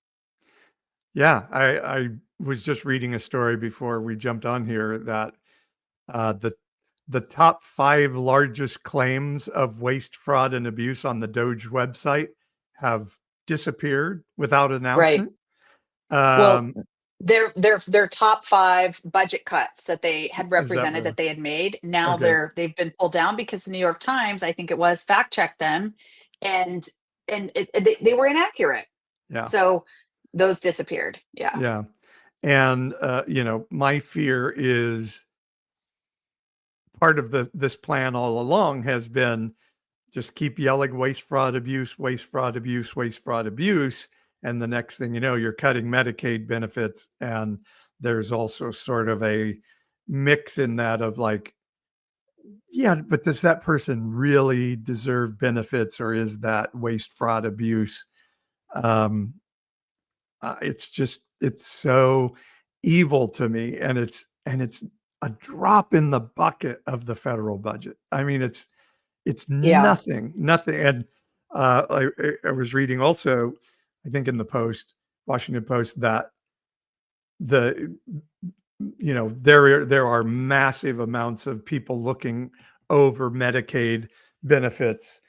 Yeah, I was just reading a story before we jumped on here that the top 5 largest claims of waste, fraud, and abuse on the Doge website have disappeared without announcement. Well, their top 5 budget cuts that they had Is that represented the that they had made. Now okay? they've been pulled down because the New York Times, I think it was, fact checked them, and they were inaccurate. Yeah, So those disappeared. Yeah. yeah. And my fear is part of this plan all along has been just keep yelling waste, fraud, abuse, waste, fraud, abuse, waste, fraud, abuse. And the next thing you know, you're cutting Medicaid benefits. And there's also sort of a mix in that of like, yeah, but does that person really deserve benefits, or is that waste, fraud, abuse? Um, it's so evil to me, and it's a drop in the bucket of the federal budget. I mean, it's Yeah. nothing. And I was reading also, I think in the Washington Post, that the there are massive amounts of people looking over Medicaid benefits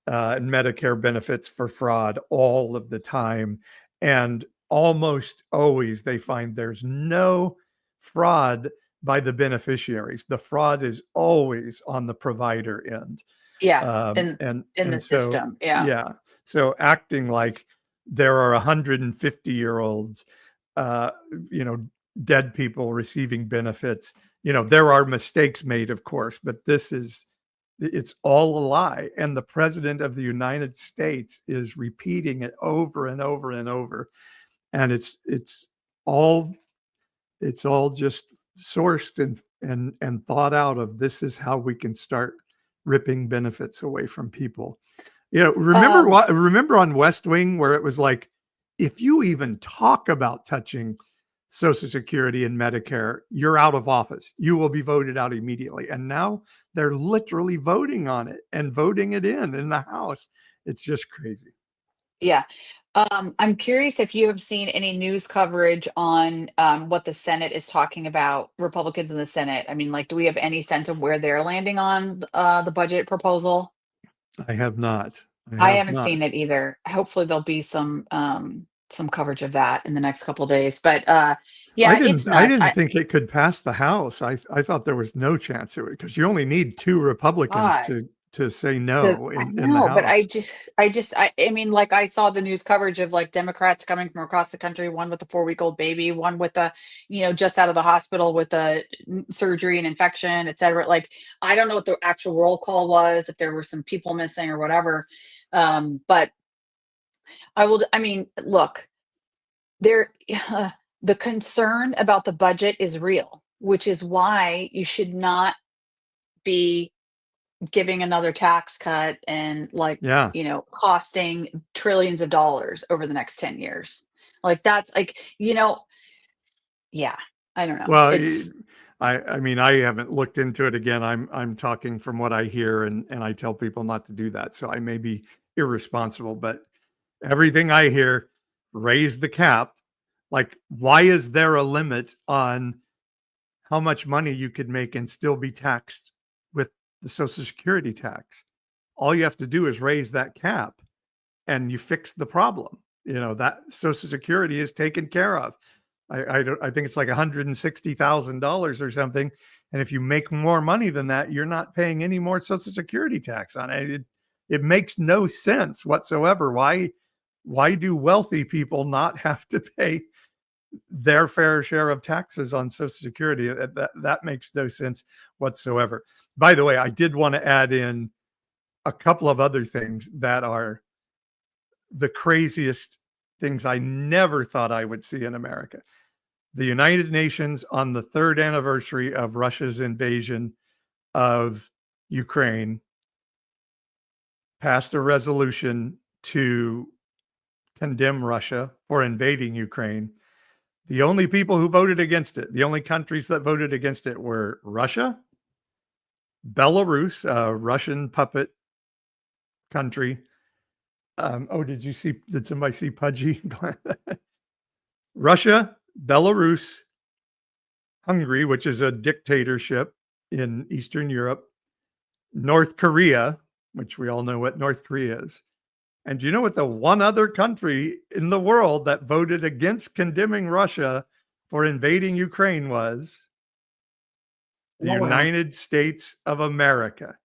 and Medicare benefits for fraud all of the time. And almost always they find there's no fraud by the beneficiaries. The fraud is always on the provider end. Yeah. Um, In and in the and so system. Yeah. yeah, so acting like there are 150-year-olds, uh, you know, dead people receiving benefits. There are mistakes made, of course, but it's all a lie. And the president of the United States is repeating it over and over and over. And all it's all just sourced and thought out of, this is how we can start ripping benefits away from people. Remember Um, remember on West Wing where it was like, if you even talk about touching Social Security and Medicare, you're out of office. You will be voted out immediately. And now they're literally voting on it and voting it in the House. It's just crazy. yeah. I'm curious if you have seen any news coverage on what the Senate is talking about, Republicans in the Senate. I mean, like, do we have any sense of where they're landing on the budget proposal? I have not. I I have haven't not. seen it either. Hopefully there'll be some coverage of that in the next couple days. But yeah, it's I nuts. didn't think it could pass the House. I thought there was no chance it would, because you only need 2 Republicans God. to say So no I in the know, but House. I mean, like, I saw the news coverage of like Democrats coming from across the country, one with a 4-week-old baby, one with a, just out of the hospital with a surgery and infection, et cetera. Like, I don't know what the actual roll call was, if there were some people missing or whatever. But I mean, look, there, the concern about the budget is real, which is why you should not be giving another tax cut and, like, Yeah. costing trillions of dollars over the next 10 years. Like, that's like, yeah, I don't know. Well, It's I mean, I haven't looked into it again. I'm talking from what I hear, and I tell people not to do that. So I may be irresponsible, but everything I hear, raise the cap. Like, why is there a limit on how much money you could make and still be taxed with the Social Security tax? All you have to do is raise that cap and you fix the problem. That Social Security is taken care of. I think it's like $160,000 or something. And if you make more money than that, you're not paying any more Social Security tax on it. It makes no sense whatsoever. Why do wealthy people not have to pay their fair share of taxes on Social Security? That makes no sense whatsoever. By the way, I did want to add in a couple of other things that are the craziest things I never thought I would see in America. The United Nations, on the 3rd anniversary of Russia's invasion of Ukraine, passed a resolution to condemn Russia for invading Ukraine. The only people who voted against it, the only countries that voted against it, were Russia, Belarus, a Russian puppet country. Did somebody see Pudgy? Russia, Belarus, Hungary, which is a dictatorship in Eastern Europe, North Korea, which we all know what North Korea is. And do you know what the one other country in the world that voted against condemning Russia for invading Ukraine was the Lord. United States of America.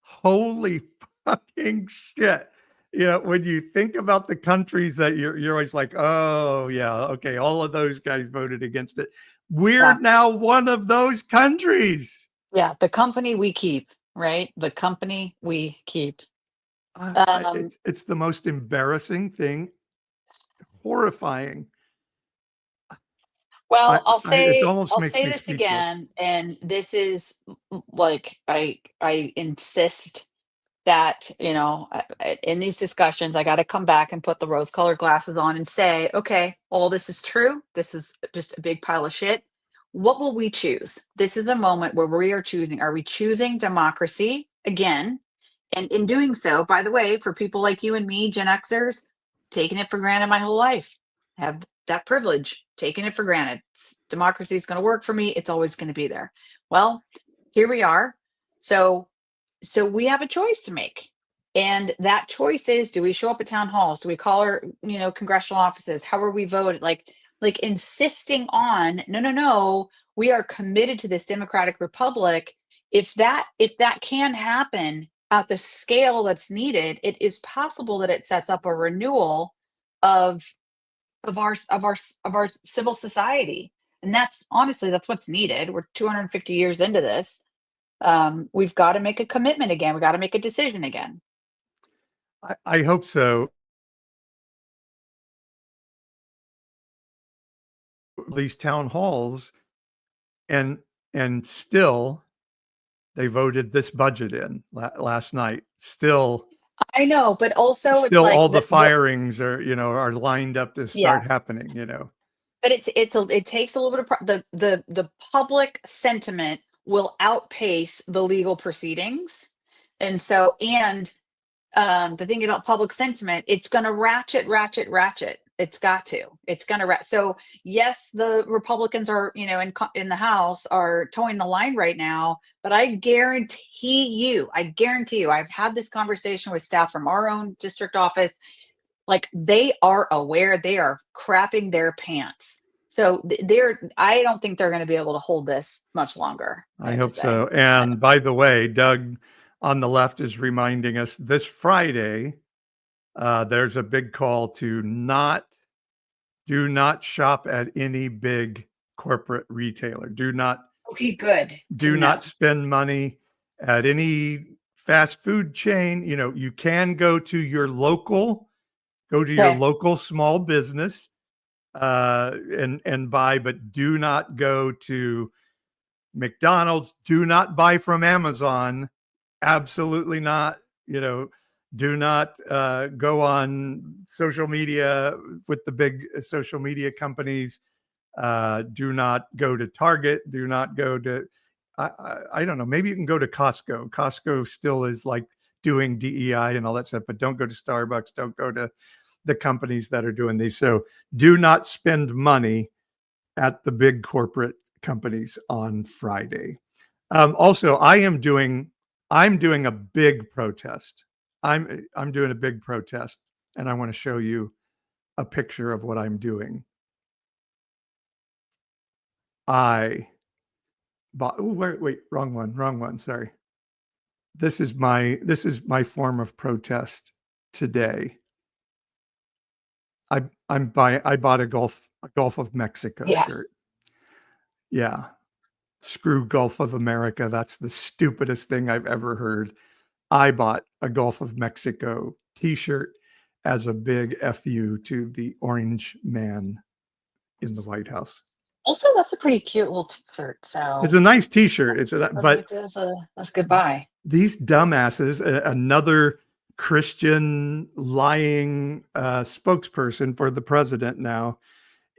Holy fucking shit. You know, when you think about the countries that you're always like, oh yeah, okay, all of those guys voted against it. We're now one of those countries. Yeah, the company we keep, right? The company we keep. It's the most embarrassing thing, horrifying. Well, It almost I'll makes say me this speechless. again, and this is like I insist that, you know, in these discussions, I got to come back and put the rose-colored glasses on and say, okay, all this is true. This is just a big pile of shit. What will we choose? This is the moment where we are choosing. Are we choosing democracy again? And in doing so, by the way, for people like you and me, Gen Xers, taking it for granted my whole life, have that privilege, taking it for granted. Democracy is going to work for me. It's always going to be there. Well, here we are. So we have a choice to make. And that choice is, do we show up at town halls? Do we call our, you know, congressional offices? How are we voted? Like insisting on, no, we are committed to this democratic republic. If that can happen at the scale that's needed, it is possible that it sets up a renewal of our civil society. And that's honestly, that's what's needed. We're 250 years into this. We've got to make a commitment again. We got to make a decision again. I hope so. These town halls, and still they voted this budget in last night. Still, I know, but also it's like all the firings are lined up to start happening. You know, but it takes a little bit of the public sentiment will outpace the legal proceedings, and so the thing about public sentiment, it's going to ratchet. It's got to. It's going to so yes, the Republicans are, you know, in the House are towing the line right now, but I guarantee you, I've had this conversation with staff from our own district office. Like, they are aware, they are crapping their pants. So I don't think they're going to be able to hold this much longer. I hope so. And by the way, Doug on the left is reminding us this Friday, there's a big call to do not shop at any big corporate retailer. Do not spend money at any fast food chain. You know, you can go to your local small business and buy, but do not go to McDonald's. Do not buy from Amazon. Absolutely not. You know, do not go on social media with the big social media companies. Do not go to Target. Do not go to, I don't know, maybe you can go to Costco. Costco still is like doing DEI and all that stuff, but don't go to Starbucks. Don't go to the companies that are doing these. So do not spend money at the big corporate companies on Friday. Also, I'm doing a big protest. I'm doing a big protest, and I want to show you a picture of what I'm doing. I bought. Wait, wrong one. Sorry. This is my form of protest today. I bought a Gulf of Mexico shirt. Yeah. Screw Gulf of America. That's the stupidest thing I've ever heard. I bought a Gulf of Mexico t-shirt as a big FU to the orange man in the White House. Also, that's a pretty cute little t-shirt. So it's a nice t-shirt. That's goodbye. These dumbasses, another Christian lying spokesperson for the president now,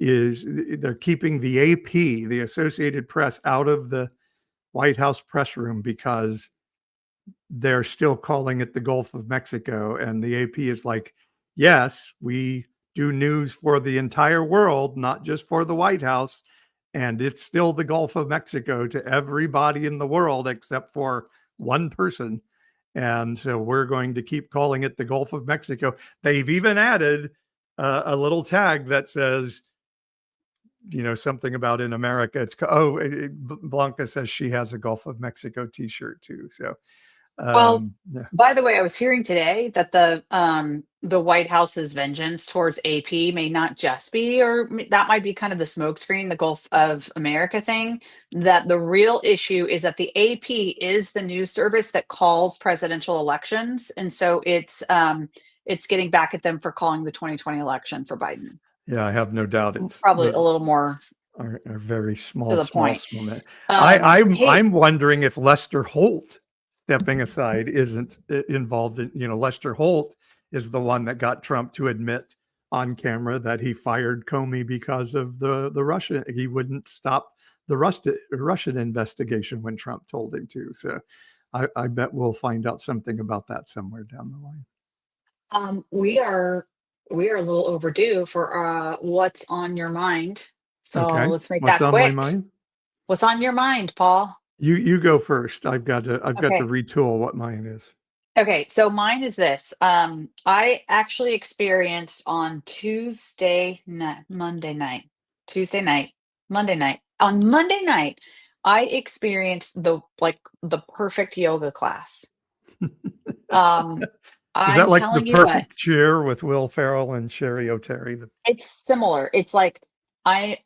they're keeping the AP, the Associated Press, out of the White House press room because they're still calling it the Gulf of Mexico. And the AP is like, yes, we do news for the entire world, not just for the White House. And it's still the Gulf of Mexico to everybody in the world except for one person. And so we're going to keep calling it the Gulf of Mexico. They've even added a little tag that says, something about in America. Blanca says she has a Gulf of Mexico T-shirt too. So, Well, yeah. by the way, I was hearing today that the White House's vengeance towards AP may not just be, or that might be kind of the smokescreen, the Gulf of America thing. That the real issue is that the AP is the news service that calls presidential elections, and so it's getting back at them for calling the 2020 election for Biden. Yeah, I have no doubt it's Probably a little more are very to small, the small, point. small. I'm Hey, wondering if Lester Holt stepping aside isn't involved in. Lester Holt is the one that got Trump to admit on camera that he fired Comey because of the Russian. He wouldn't stop the Russian investigation when Trump told him to. So I bet we'll find out something about that somewhere down the line. we are a little overdue for what's on your mind. So Okay, let's make what's that on my quick. mind? What's on your mind, Paul? You go first. I've got to Okay. retool what mine is. Okay, so mine is this. I actually experienced on Monday night. On Monday night, I experienced the perfect yoga class. Um, Is that I'm like The telling you what. Perfect Cheer with Will Ferrell and Sherry O'Terry? It's similar. It's like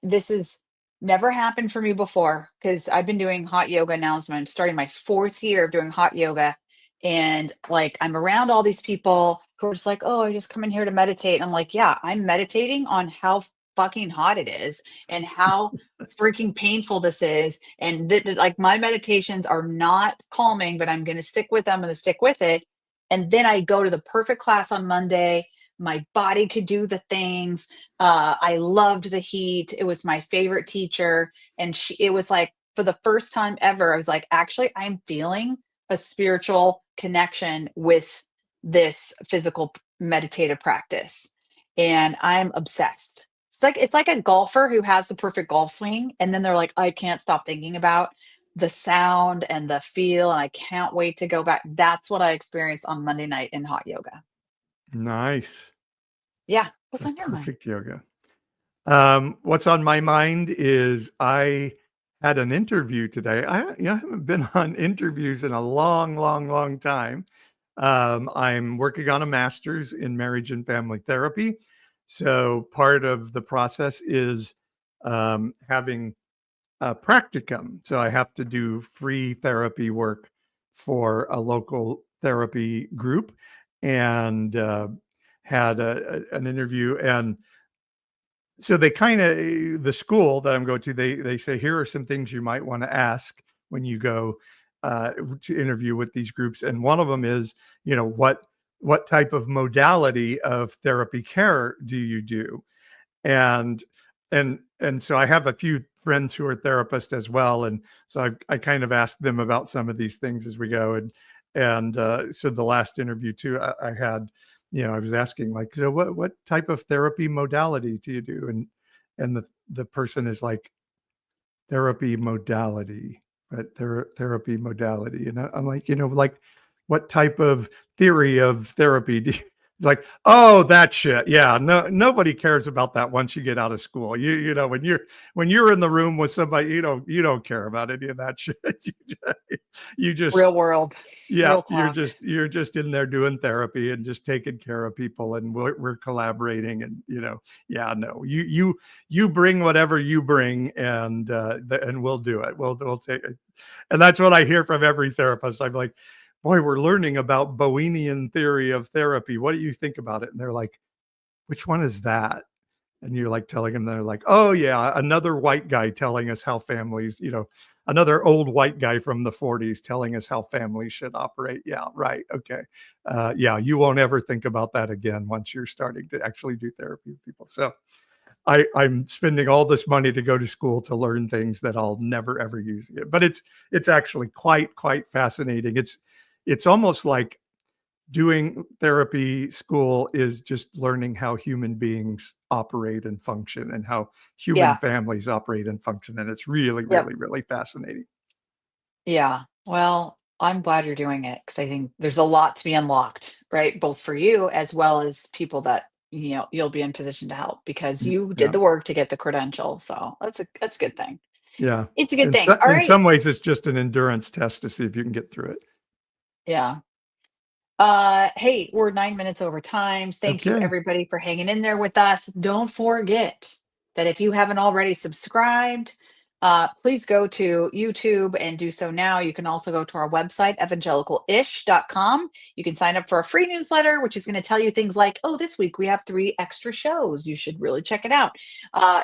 this has never happened for me before because I've been doing hot yoga now. So I'm starting my 4th year of doing hot yoga. And like I'm around all these people who are just like, oh, I just come in here to meditate. And I'm like, yeah, I'm meditating on how fucking hot it is and how freaking painful this is. And like my meditations are not calming, but I'm gonna stick with them. I'm gonna stick with it. And then I go to the perfect class on Monday. My body could do the things. I loved the heat. It was my favorite teacher. And it was like, for the first time ever, I was like, actually, I'm feeling a spiritual connection with this physical meditative practice. And I'm obsessed. It's like a golfer who has the perfect golf swing. And then they're like, I can't stop thinking about the sound and the feel. And I can't wait to go back. That's what I experienced on Monday night in hot yoga. Nice. Yeah. What's on your mind? Perfect yoga. What's on my mind is I had an interview today. I haven't been on interviews in a long, long, long time. I'm working on a master's in marriage and family therapy. So part of the process is having a practicum. So I have to do free therapy work for a local therapy group, and had an interview. And so they the school that I'm going to, they say, here are some things you might want to ask when you go to interview with these groups. And one of them is, what type of modality of therapy care do you do? And so I have a few friends who are therapists as well, and so I kind of asked them about some of these things as we go. And so the last interview too, I had, I was asking, like, so what type of therapy modality do you do? And the person is like, therapy modality, but therapy modality, and I'm like, like, what type of theory of therapy do you? Like, oh, that shit. Yeah, no, nobody cares about that once you get out of school. You know, when you're in the room with somebody, you don't care about any of that shit. You just Real world. yeah, Real talk. you're just in there doing therapy and just taking care of people, and we're collaborating, and yeah, no, you bring whatever you bring, and we'll do it. We'll take it. And that's what I hear from every therapist. I'm like, boy, we're learning about Bowenian theory of therapy. What do you think about it? And they're like, which one is that? And you're like telling them, they're like, oh yeah, another white guy telling us how families, another old white guy from the 40s telling us how families should operate. Yeah, right. Okay. Yeah, you won't ever think about that again once you're starting to actually do therapy with people. So I'm spending all this money to go to school to learn things that I'll never ever use it. But it's actually quite fascinating. It's almost like doing therapy school is just learning how human beings operate and function, and how human Yeah. families operate and function. And it's really, Yep. really, really fascinating. Yeah. Well, I'm glad you're doing it because I think there's a lot to be unlocked, right? Both for you as well as people that, you'll be in position to help because you Yeah. did the work to get the credential. So that's a good thing. Yeah. It's a good In, thing. so, All in right. some ways, it's just an endurance test to see if you can get through it. Yeah. Hey, we're 9 minutes over time. Thank you Okay. everybody for hanging in there with us. Don't forget that if you haven't already subscribed, please go to YouTube and do so now. You can also go to our website, evangelicalish.com. You can sign up for a free newsletter, which is going to tell you things like, oh, this week we have 3 extra shows. You should really check it out.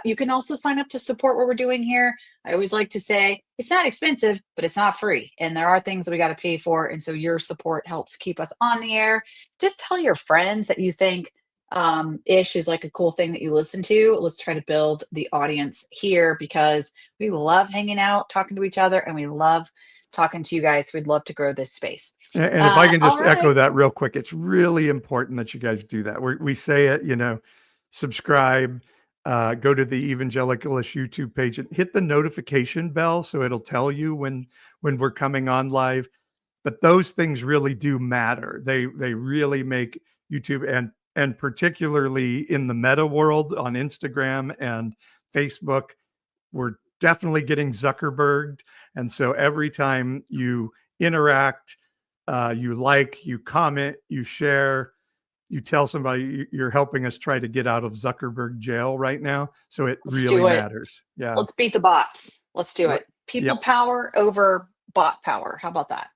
You can also sign up to support what we're doing here. I always like to say it's not expensive, but it's not free. And there are things that we got to pay for. And so your support helps keep us on the air. Just tell your friends that you think ish is like a cool thing that you listen to. Let's try to build the audience here because we love hanging out, talking to each other, and we love talking to you guys. We'd love to grow this space. And if I can just all echo right. that real quick, it's really important that you guys do that. We say it, subscribe, go to the Evangelicalish YouTube page and hit the notification bell so it'll tell you when we're coming on live. But those things really do matter. They really make YouTube and particularly in the meta world on Instagram and Facebook, we're definitely getting Zuckerberged. And so every time you interact, you like, you comment, you share, you tell somebody, you're helping us try to get out of Zuckerberg jail right now. So it Let's really do it. matters. Yeah. Let's beat the bots. Let's do it. People Yep. power over bot power. How about that?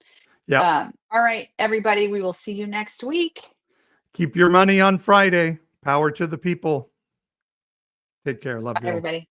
Yeah. All right, everybody. We will see you next week. Keep your money on Friday. Power to the people. Take care. Love Bye, you all. everybody.